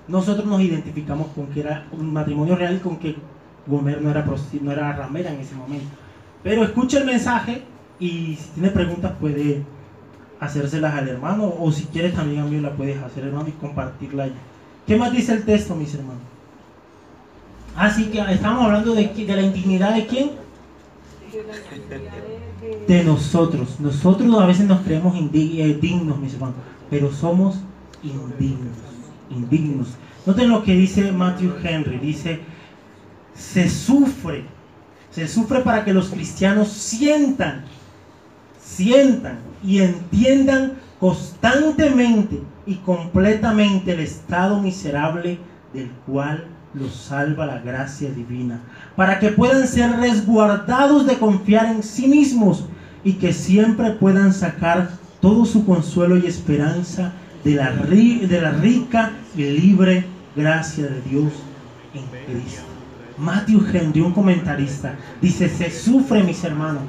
nosotros nos identificamos con que era un matrimonio real y con que Gomer no era ramera en ese momento. Pero escucha el mensaje y si tiene preguntas puede hacérselas al hermano, o si quieres también a mí la puedes hacer, hermano, y compartirla allí. ¿Qué más dice el texto, mis hermanos? Así que estamos hablando de la intimidad de ¿quién? De nosotros. Nosotros a veces nos creemos dignos, mis hermanos, pero somos indignos. Noten lo que dice Matthew Henry. Dice, se sufre para que los cristianos sientan y entiendan constantemente y completamente el estado miserable del cual los salva la gracia divina, para que puedan ser resguardados de confiar en sí mismos y que siempre puedan sacar todo su consuelo y esperanza de la rica y libre gracia de Dios en Cristo. Matthew Henry, un comentarista, dice, se sufre, mis hermanos,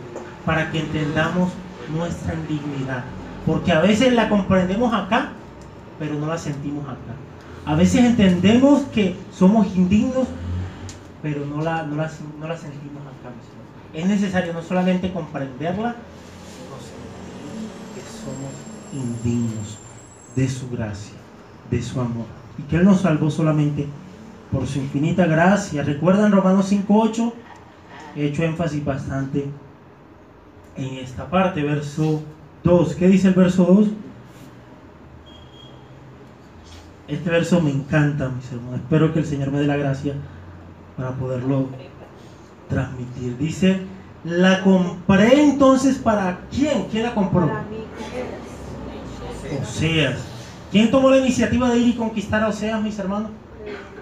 para que entendamos nuestra indignidad, porque a veces la comprendemos acá, pero no la sentimos acá. A veces entendemos que somos indignos, pero no la sentimos acá, mis hermanos. Es necesario no solamente comprenderla, sino sentir que somos indignos de su gracia, de su amor, y que Él nos salvó solamente por su infinita gracia. ¿Recuerdan Romanos 5:8? He hecho énfasis bastante en esta parte. Verso 2. ¿Qué dice el verso 2? Este verso me encanta, mis hermanos. Espero que el Señor me dé la gracia para poderlo transmitir. Dice, la compré entonces ¿para quién? ¿Quién la compró? Oseas. ¿Quién tomó la iniciativa de ir y conquistar a Oseas, mis hermanos?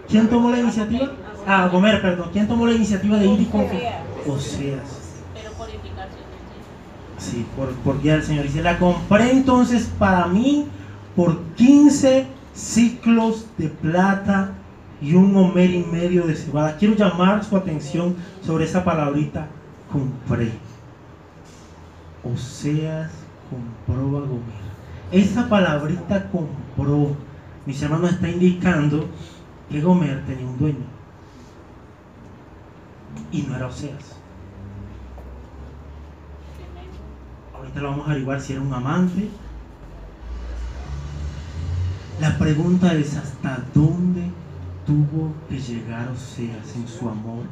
¿Quién tomó la iniciativa? Gomer, perdón. ¿Quién tomó la iniciativa de ir y conquistar? Oseas. Pero por indicación del Señor. Sí, por guía del Señor. Dice, la compré entonces para mí por 15 ciclos de plata y 1 homer y medio de cebada. Quiero llamar su atención sobre esa palabrita, compré. Oseas compró a Gomer. Esa palabrita compró, mis hermanos, está indicando que Gomer tenía un dueño y no era Oseas. Ahorita lo vamos a averiguar si era un amante La pregunta es: ¿hasta dónde tuvo que llegar Oseas en su amor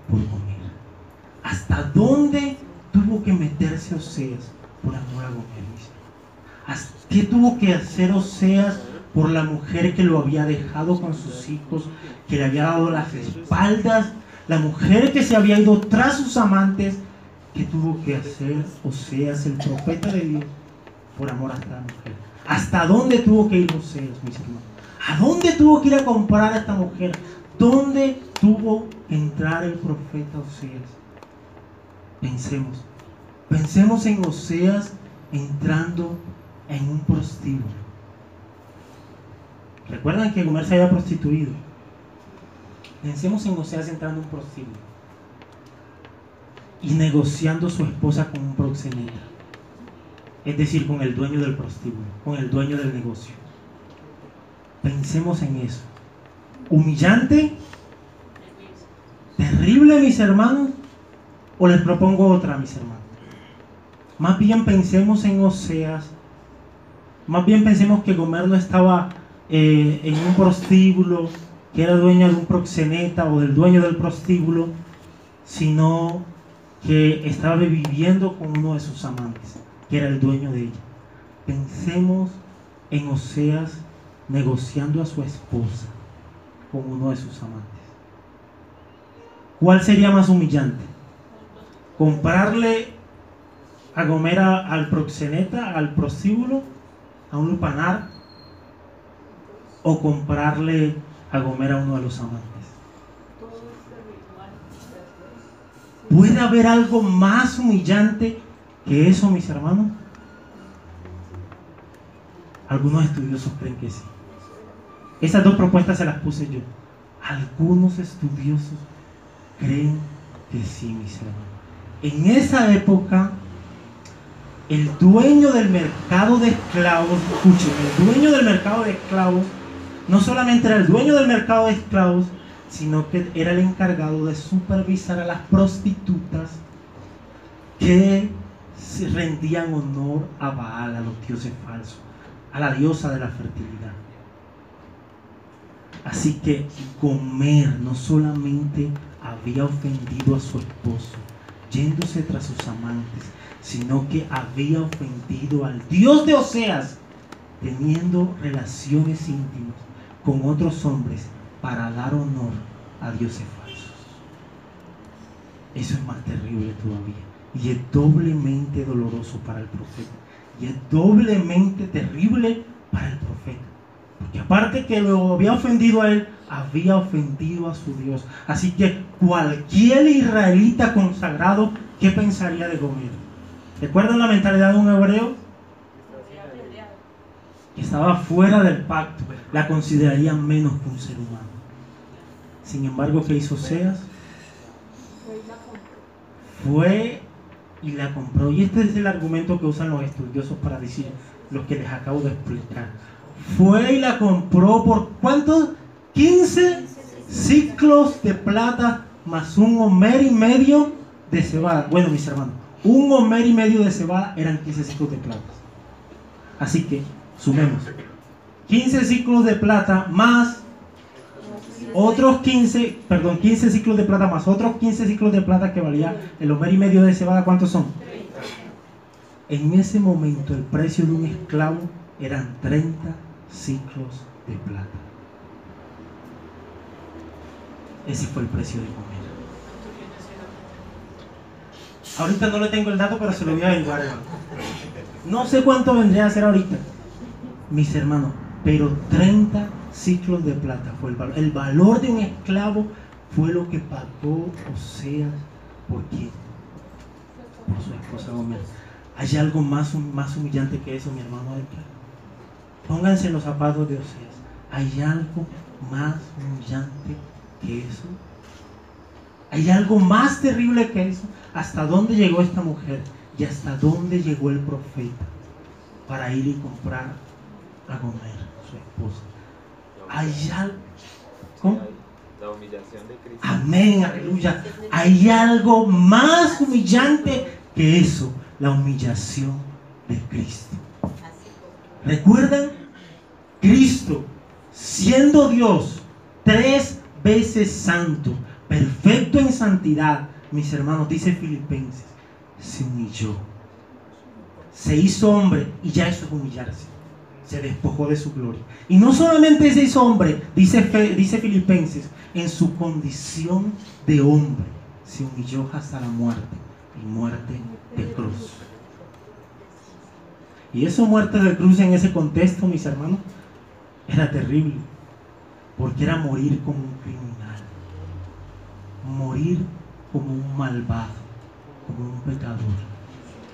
por Gomer? ¿Hasta dónde tuvo que meterse Oseas por amor a Gomer? ¿Qué tuvo que hacer Oseas por la mujer que lo había dejado con sus hijos, que le había dado las espaldas, la mujer que se había ido tras sus amantes? ¿Qué tuvo que hacer Oseas, el profeta de Dios, por amor a esta mujer? ¿Hasta dónde tuvo que ir Oseas, mis hermanos? ¿A dónde tuvo que ir a comprar a esta mujer? ¿Dónde tuvo que entrar el profeta Oseas? Pensemos en Oseas entrando en un prostíbulo. ¿Recuerdan que Gomer se había prostituido? Pensemos en Oseas entrando en un prostíbulo y negociando su esposa con un proxeneta, es decir, con el dueño del prostíbulo, con el dueño del negocio. Pensemos en eso. ¿Humillante? ¿Terrible, mis hermanos? ¿O les propongo otra, mis hermanos? Más bien pensemos en Oseas. Más bien pensemos que Gomer no estaba en un prostíbulo, que era dueña de un proxeneta o del dueño del prostíbulo, sino que estaba viviendo con uno de sus amantes, que era el dueño de ella. Pensemos en Oseas negociando a su esposa con uno de sus amantes. ¿Cuál sería más humillante? ¿Comprarle a Gomer al proxeneta, al prostíbulo, a un lupanar, o comprarle a Gomer a uno de los amantes? ¿Puede haber algo más humillante que eso, mis hermanos? Algunos estudiosos creen que sí. Esas dos propuestas se las puse yo. Algunos estudiosos creen que sí, mis hermanos. En esa época, el dueño del mercado de esclavos, escuchen, el dueño del mercado de esclavos no solamente era el dueño del mercado de esclavos, sino que era el encargado de supervisar a las prostitutas que se rendían honor a Baal, a los dioses falsos, a la diosa de la fertilidad. Así que Gomer no solamente había ofendido a su esposo, yéndose tras sus amantes, sino que había ofendido al Dios de Oseas, teniendo relaciones íntimas con otros hombres para dar honor a dioses falsos. Eso es más terrible todavía, y es doblemente doloroso para el profeta, y es doblemente terrible para el profeta, porque aparte que lo había ofendido a él, había ofendido a su Dios. Así que cualquier israelita consagrado, ¿qué pensaría de Gomer? ¿Recuerdan la mentalidad de un hebreo? Que estaba fuera del pacto, la consideraría menos que un ser humano. Sin embargo, ¿qué hizo Oseas? Fue y la compró. Y este es el argumento que usan los estudiosos para decir lo que les acabo de explicar. Fue y la compró por ¿cuántos? 15 ciclos de plata más un homer y medio de cebada. Bueno, mis hermanos, un homer y medio de cebada eran 15 ciclos de plata. Así que sumemos 15 ciclos de plata más otros 15 ciclos de plata más otros 15 ciclos de plata que valía el homer y medio de cebada. ¿Cuántos son? En ese momento el precio de un esclavo eran 30 ciclos de plata. Ese fue el precio de Gomer. Ahorita no le tengo el dato, pero se lo voy a averiguar. No sé cuánto vendría a ser ahorita, mis hermanos, pero 30 ciclos de plata fue el valor. El valor de un esclavo fue lo que pagó Oseas. ¿Por quién? Por su esposa Gomer. ¿Hay algo más humillante que eso, mi hermano? Pónganse en los zapatos de Oseas. ¿Hay algo más humillante que eso? ¿Hay algo más terrible que eso? ¿Hasta dónde llegó esta mujer? ¿Y hasta dónde llegó el profeta para ir y comprar a Gomer, su esposa? ¿Hay algo? ¿Cómo? La humillación de Cristo. Amén, aleluya. ¿Hay algo más humillante que eso? La humillación de Cristo. ¿Recuerdan Cristo, siendo Dios, 3 veces santo, perfecto en santidad, mis hermanos, dice Filipenses, se humilló, se hizo hombre, y ya eso es humillarse. Se despojó de su gloria. Y no solamente se hizo hombre, dice Filipenses, en su condición de hombre, se humilló hasta la muerte, y muerte de cruz. Y esa muerte de cruz en ese contexto, mis hermanos, era terrible, porque era morir como un criminal, morir como un malvado, como un pecador.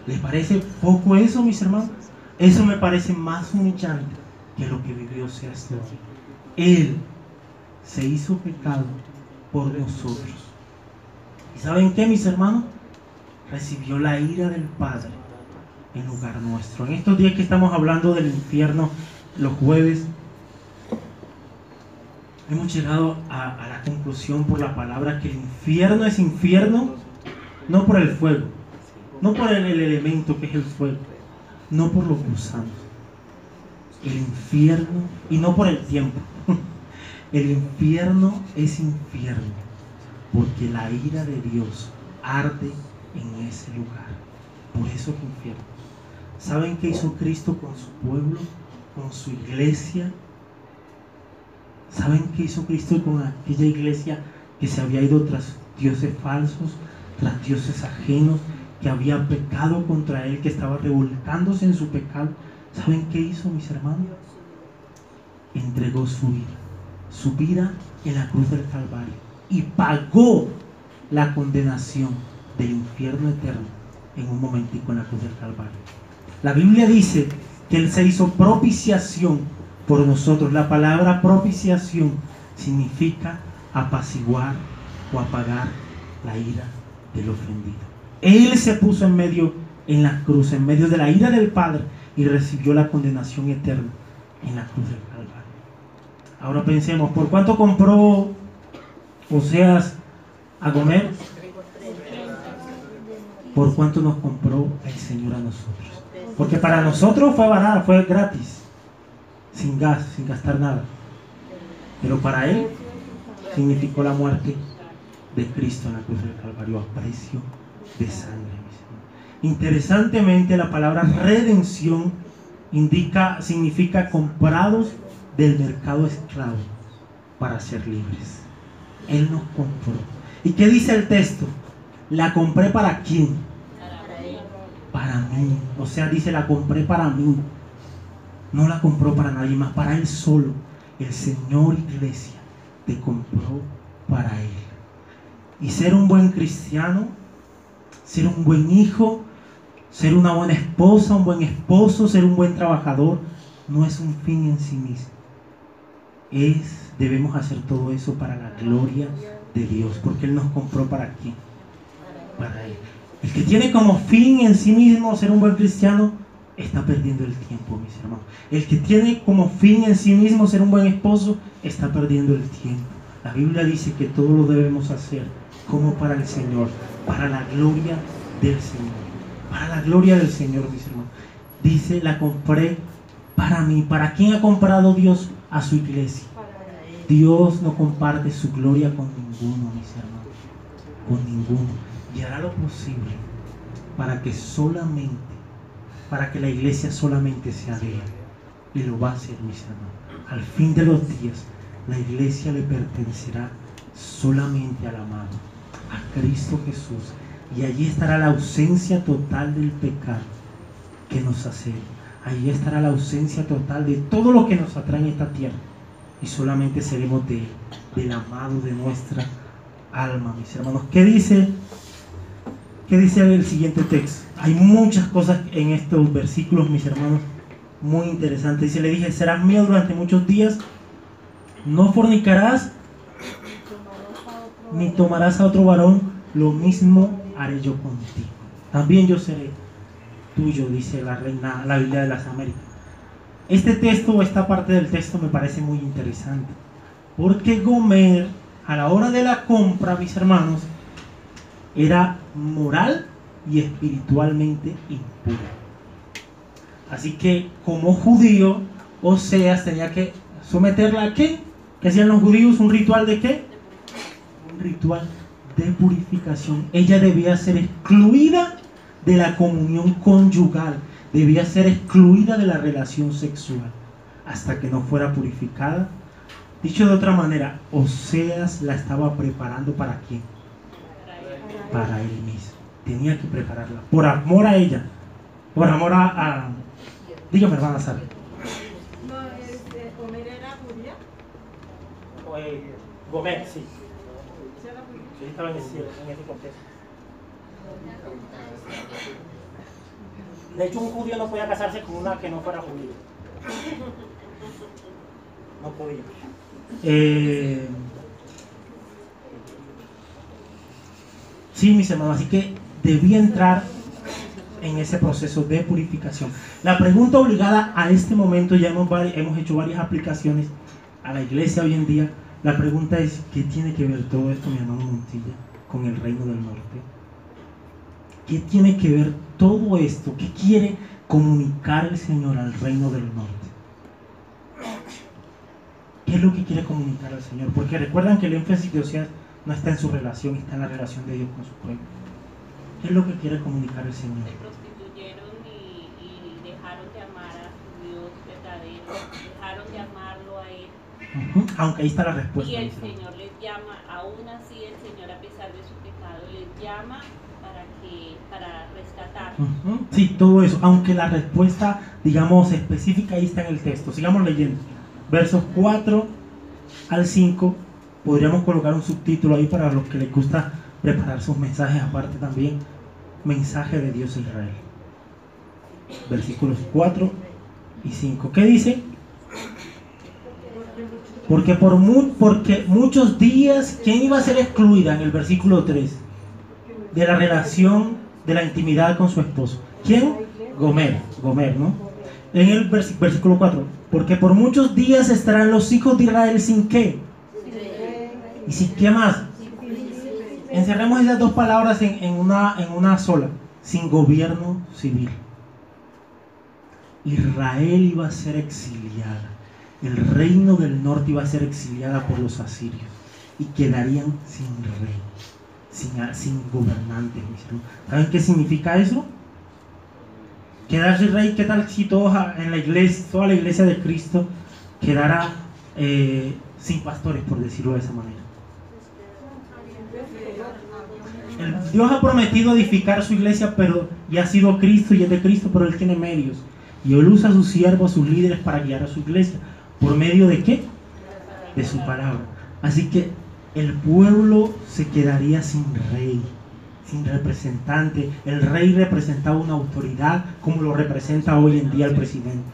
¿Les parece poco eso, mis hermanos? Eso me parece más humillante que lo que vivió Sebastián. Él se hizo pecado por nosotros. ¿Y saben qué, mis hermanos? Recibió la ira del Padre en lugar nuestro. En estos días que estamos hablando del infierno, los jueves, hemos llegado a la conclusión por la palabra que el infierno es infierno, no por el fuego, no por el elemento que es el fuego, no por los gusanos. El infierno, y no por el tiempo, el infierno es infierno porque la ira de Dios arde en ese lugar. Por eso es infierno. ¿Saben qué hizo Cristo con su pueblo, con su iglesia? ¿Saben qué hizo Cristo con aquella iglesia que se había ido tras dioses falsos, tras dioses ajenos, que había pecado contra él, que estaba revolcándose en su pecado? ¿Saben qué hizo, mis hermanos? Entregó su vida en la cruz del Calvario, y pagó la condenación del infierno eterno en un momentico en la cruz del Calvario. La Biblia dice que él se hizo propiciación por nosotros. La palabra propiciación significa apaciguar o apagar la ira del ofendido. Él se puso en medio en la cruz, en medio de la ira del Padre, y recibió la condenación eterna en la cruz del Calvario. Ahora pensemos, ¿por cuánto compró Oseas a Gomer? ¿Por cuánto nos compró el Señor a nosotros? Porque para nosotros fue barato, fue gratis, sin gas, sin gastar nada. Pero para Él significó la muerte de Cristo en la cruz del Calvario a precio de sangre. Interesantemente, la palabra redención significa comprados del mercado esclavo para ser libres. Él nos compró. ¿Y qué dice el texto? ¿La compré para quién? Para mí. O sea, dice, la compré para mí. No la compró para nadie más, para Él solo. El Señor, iglesia, te compró para Él. Y ser un buen cristiano, ser un buen hijo, ser una buena esposa, un buen esposo, ser un buen trabajador, no es un fin en sí mismo. Debemos hacer todo eso para la gloria de Dios, porque Él nos compró ¿para quién? Para Él. El que tiene como fin en sí mismo ser un buen cristiano, está perdiendo el tiempo, mis hermanos. El que tiene como fin en sí mismo ser un buen esposo, está perdiendo el tiempo. La Biblia dice que todo lo debemos hacer como para el Señor, para la gloria del Señor. Para la gloria del Señor, mis hermanos. Dice, la compré para mí. ¿Para quién ha comprado Dios a su iglesia? Dios no comparte su gloria con ninguno, mis hermanos. Con ninguno. Y hará lo posible para que la iglesia solamente sea de Él. Y lo va a hacer, mis hermanos. Al fin de los días, la iglesia le pertenecerá solamente al amado, a Cristo Jesús. Y allí estará la ausencia total del pecado que nos asedia. Allí estará la ausencia total de todo lo que nos atrae en esta tierra. Y solamente seremos de Él, del amado de nuestra alma, mis hermanos. ¿Qué dice el siguiente texto? Hay muchas cosas en estos versículos, mis hermanos, muy interesantes. Dice, le dije, serás mío durante muchos días, no fornicarás, ni tomarás a otro varón, lo mismo haré yo contigo. También yo seré tuyo, dice la Biblia de las Américas. Este texto, o esta parte del texto, me parece muy interesante, porque Gomer, a la hora de la compra, mis hermanos, era moral y espiritualmente impura. Así que, como judío, Oseas tenía que someterla a ¿qué? ¿Qué hacían los judíos? ¿Un ritual de qué? Un ritual de purificación. Ella debía ser excluida de la comunión conyugal, debía ser excluida de la relación sexual hasta que no fuera purificada. Dicho de otra manera, Oseas la estaba preparando ¿para quién? Para él mismo. Tenía que prepararla por amor a ella, por amor a... Dígame, hermana Sara. No, Gomer era judía. Gomer, sí. ¿Sí era judía? Sí, estaba en ese contexto. De hecho, un judío no podía casarse con una que no fuera judía. No podía. Sí, mis hermanos, así que debía entrar en ese proceso de purificación. La pregunta obligada a este momento, ya hemos hecho varias aplicaciones a la iglesia hoy en día. La pregunta es, ¿qué tiene que ver todo esto, mi hermano Montilla, con el reino del norte? ¿Qué tiene que ver todo esto? ¿Qué quiere comunicar el Señor al reino del norte? ¿Qué es lo que quiere comunicar al Señor? Porque recuerdan que el énfasis de Oseas no está en su relación, está en la relación de Dios con su pueblo. ¿Qué es lo que quiere comunicar el Señor? Se prostituyeron y dejaron de amar a su Dios verdadero, dejaron de amarlo a Él. Aunque ahí está la respuesta. Y el Señor les llama, aún así el Señor, a pesar de su pecado, les llama para rescatar. Sí, todo eso, aunque la respuesta, digamos, específica ahí está en el texto. Sigamos leyendo. Versos 4 al 5, podríamos colocar un subtítulo ahí para los que les gusta preparar sus mensajes aparte también. Mensaje de Dios a Israel. Versículos 4 y 5. ¿Qué dice? Porque muchos días, ¿quién iba a ser excluida en el versículo 3? De la relación, de la intimidad con su esposo. ¿Quién? Gomer, ¿no? En el versículo 4, porque por muchos días estarán los hijos de Israel sin qué. ¿Y sin qué más? Encerremos esas dos palabras en una sola. Sin gobierno civil. Israel iba a ser exiliada. El reino del norte iba a ser exiliada por los asirios. Y quedarían sin rey, sin gobernantes. ¿Saben qué significa eso? Quedarse rey. ¿Qué tal si toda la iglesia de Cristo quedara sin pastores, por decirlo de esa manera? Dios ha prometido edificar su iglesia, y ha sido Cristo y es de Cristo, pero Él tiene medios. Y Él usa a sus siervos, a sus líderes para guiar a su iglesia. ¿Por medio de qué? De su palabra. Así que el pueblo se quedaría sin rey, sin representante. El rey representaba una autoridad, como lo representa hoy en día el presidente.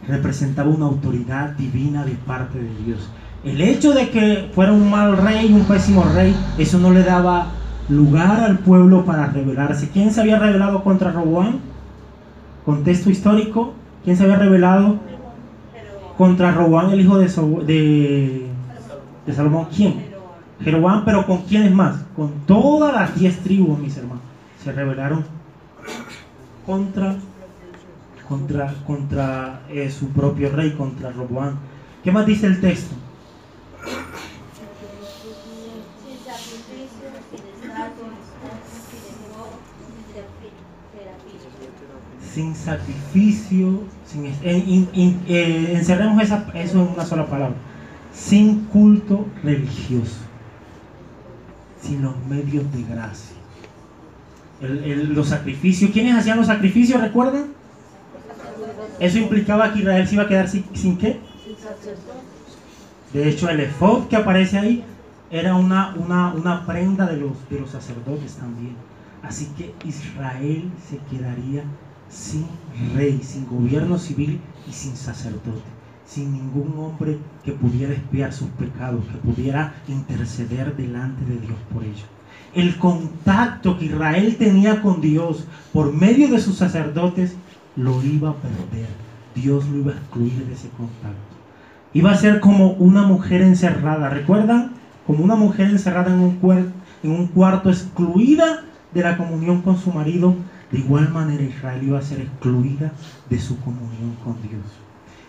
Representaba una autoridad divina de parte de Dios. El hecho de que fuera un mal rey, un pésimo rey, eso no le daba lugar al pueblo para rebelarse. ¿Quién se había rebelado contra Roboam? Contexto histórico. ¿Quién se había rebelado contra Roboam, el hijo de Salomón? ¿Quién? Jeroboam, pero ¿con quiénes más? Con todas las 10 tribus, mis hermanos. Se rebelaron contra su propio rey, contra Roboam. ¿Qué más dice el texto? Sin sacrificio, encerremos eso en una sola palabra. Sin culto religioso, sin los medios de gracia. Los sacrificios, ¿quiénes hacían los sacrificios? ¿Recuerdan? Eso implicaba que Israel se iba a quedar sin ¿qué? De hecho, el efod que aparece ahí era una prenda de los sacerdotes también. Así que Israel se quedaría sin rey, sin gobierno civil y sin sacerdote, sin ningún hombre que pudiera expiar sus pecados, que pudiera interceder delante de Dios por ellos. El contacto que Israel tenía con Dios por medio de sus sacerdotes lo iba a perder. Dios lo iba a excluir de ese contacto. Iba a ser como una mujer encerrada, ¿recuerdan? Como una mujer encerrada en un cuarto, excluida de la comunión con su marido. De igual manera Israel iba a ser excluida de su comunión con Dios.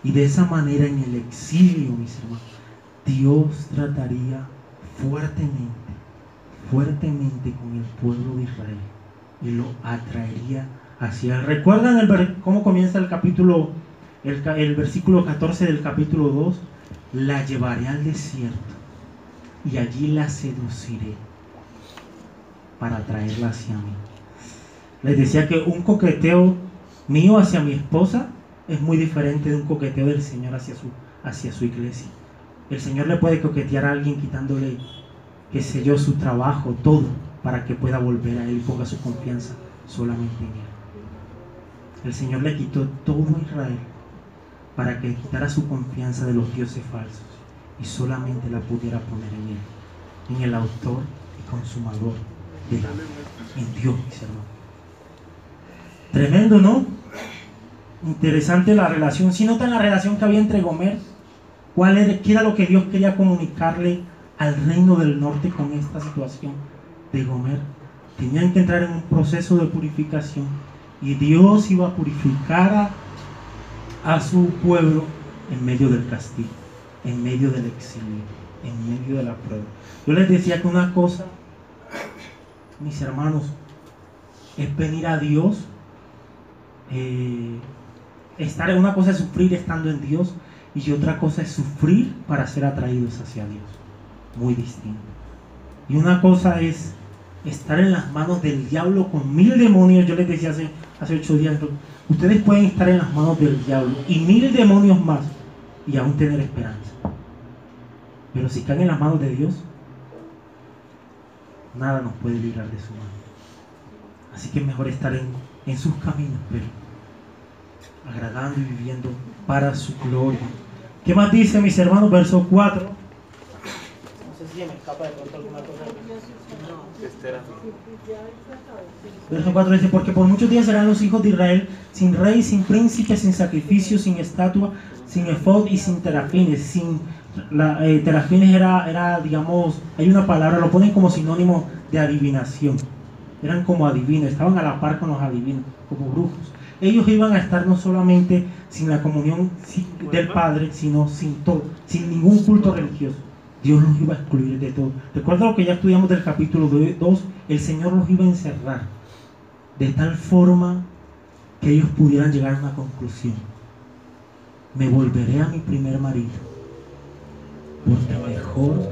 Y de esa manera en el exilio, mis hermanos, Dios trataría fuertemente con el pueblo de Israel y lo atraería hacia él. ¿Recuerdan cómo comienza el capítulo, el versículo 14 del capítulo 2? La llevaré al desierto y allí la seduciré para traerla hacia mí. Les decía que un coqueteo mío hacia mi esposa es muy diferente de un coqueteo del Señor hacia su iglesia. El Señor le puede coquetear a alguien quitándole, qué sé yo, su trabajo, todo, para que pueda volver a Él y ponga su confianza solamente en Él. El Señor le quitó todo a Israel para que quitara su confianza de los dioses falsos y solamente la pudiera poner en Él, en el autor y consumador de la fe, en Dios, mis hermanos. Tremendo, ¿no? Interesante la relación. Si notan la relación que había entre Gomer, ¿qué era lo que Dios quería comunicarle al reino del norte con esta situación de Gomer? Tenían que entrar en un proceso de purificación y Dios iba a purificar a su pueblo en medio del castigo, en medio del exilio, en medio de la prueba. Yo les decía que una cosa, mis hermanos, es venir a Dios. Una cosa es sufrir estando en Dios y otra cosa es sufrir para ser atraídos hacia Dios. Muy distinto. Y una cosa es estar en las manos del diablo con 1000 demonios. Yo les decía hace 8 días, ustedes pueden estar en las manos del diablo y 1000 demonios más y aún tener esperanza. Pero si caen en las manos de Dios, nada nos puede librar de su mano. Así que es mejor estar en sus caminos, pero agradando y viviendo para su gloria. ¿Qué más dice, mis hermanos? Verso 4. No sé si me escapa de pronto alguna cosa. Verso 4 dice: porque por muchos días serán los hijos de Israel sin rey, sin príncipe, sin sacrificio, sin estatua, sin efod y sin terafines. Terafines era, digamos, hay una palabra, lo ponen como sinónimo de adivinación. Eran como adivinos, estaban a la par con los adivinos, como brujos. Ellos iban a estar no solamente sin la comunión del Padre, sino sin todo, sin ningún culto religioso. Dios los iba a excluir de todo. Recuerda lo que ya estudiamos del capítulo 2, el Señor los iba a encerrar de tal forma que ellos pudieran llegar a una conclusión: me volveré a mi primer marido, porque mejor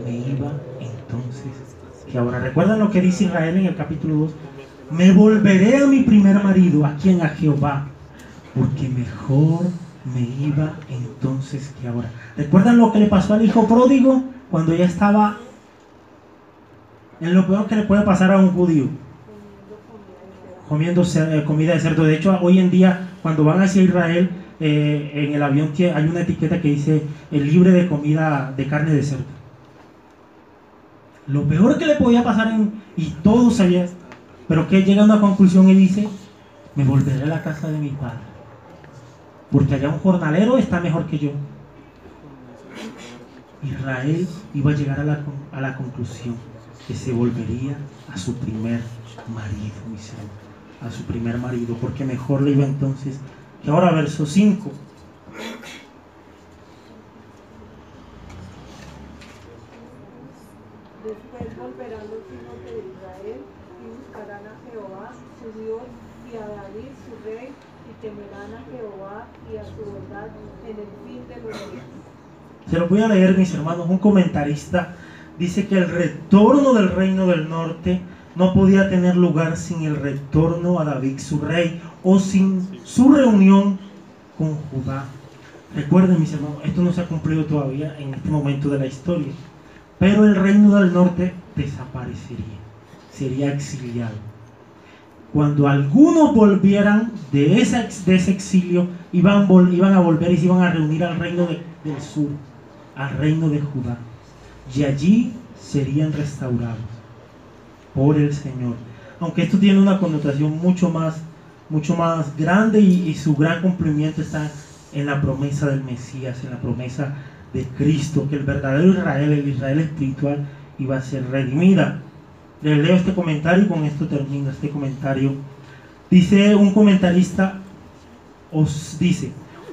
me iba entonces que ahora. ¿Recuerdan lo que dice Israel en el capítulo 2? Me volveré a mi primer marido, ¿a quién? A Jehová, porque mejor me iba entonces que ahora. ¿Recuerdan lo que le pasó al hijo pródigo cuando ya estaba en lo peor que le puede pasar a un judío? Comiendo comida de cerdo. De hecho, hoy en día, cuando van hacia Israel, en el avión hay una etiqueta que dice libre de comida de carne de cerdo. Lo peor que le podía pasar, y todos sabían, pero que llega a una conclusión y dice: me volveré a la casa de mi padre, porque allá un jornalero está mejor que yo. Israel iba a llegar a la conclusión que se volvería a su primer marido, mis hermanos, a su primer marido, porque mejor le iba entonces que ahora. Verso 5. Después volverán los hijos de Israel y buscarán a Jehová su Dios y a David su rey, y temerán a Jehová y a su bondad en el fin de los días. Se lo voy a leer, mis hermanos. Un comentarista dice que el retorno del reino del norte no podía tener lugar sin el retorno a David su rey, o sin su reunión con Judá. Recuerden, mis hermanos, esto no se ha cumplido todavía en este momento de la historia, pero el reino del norte desaparecería, sería exiliado. Cuando algunos volvieran de ese exilio, iban a volver y se iban a reunir al reino del sur, al reino de Judá, y allí serían restaurados por el Señor. Aunque esto tiene una connotación mucho más grande, y su gran cumplimiento está en la promesa del Mesías, en la promesa de Cristo, que el verdadero Israel, el Israel espiritual, iba a ser redimida. Les leo este comentario y con esto termino este comentario. Dice un comentarista,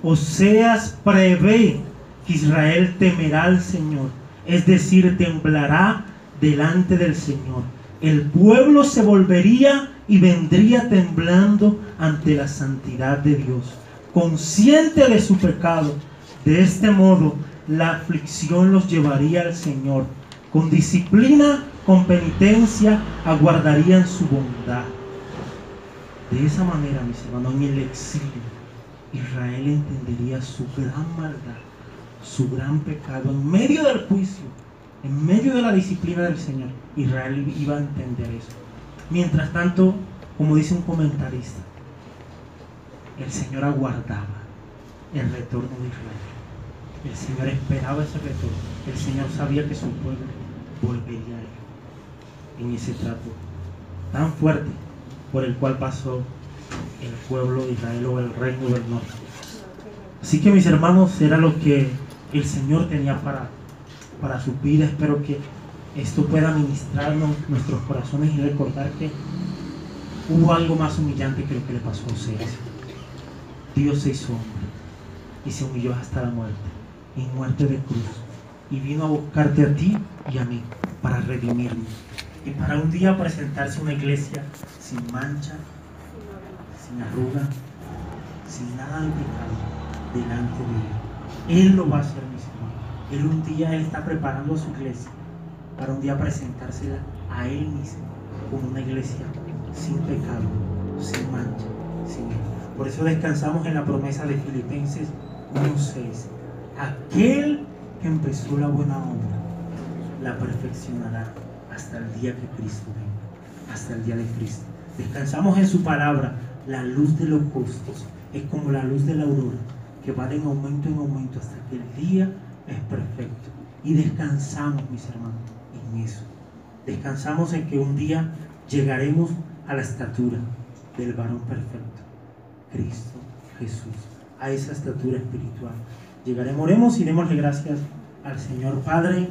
Oseas prevé que Israel temerá al Señor, es decir, temblará delante del Señor. El pueblo se volvería y vendría temblando ante la santidad de Dios, consciente de su pecado. De este modo, la aflicción los llevaría al Señor. Con disciplina, con penitencia, aguardarían su bondad. De esa manera, mis hermanos, en el exilio, Israel entendería su gran maldad, su gran pecado. En medio del juicio, en medio de la disciplina del Señor, Israel iba a entender eso. Mientras tanto, como dice un comentarista, el Señor aguardaba el retorno de Israel. El Señor esperaba ese retorno. El Señor sabía que su pueblo volvería a él en ese trato tan fuerte por el cual pasó el pueblo de Israel o el reino del norte. Así que, mis hermanos, era lo que el Señor tenía para su vida. Espero que esto pueda ministrarnos nuestros corazones y recordar que hubo algo más humillante que lo que le pasó a Oseas. Dios se hizo hombre y se humilló hasta la muerte, en muerte de cruz, y vino a buscarte a ti y a mí para redimirnos y para un día presentarse a una iglesia sin mancha, sin arruga, sin nada de pecado delante de Él. Él lo va a hacer, mis hermanos. Él un día, Él está preparando a su iglesia para un día presentársela a Él mismo como una iglesia sin pecado, sin mancha, sin Él. Por eso descansamos en la promesa de Filipenses 1:6. Aquel que empezó la buena obra la perfeccionará hasta el día que Cristo venga, hasta el día de Cristo. Descansamos en su palabra. La luz de los justos es como la luz de la aurora, que va de en aumento hasta que el día es perfecto. Y descansamos, mis hermanos, en eso. Descansamos en que un día llegaremos a la estatura del varón perfecto, Cristo Jesús, a esa estatura espiritual. Llegaremos, oremos y démosle gracias al Señor Padre,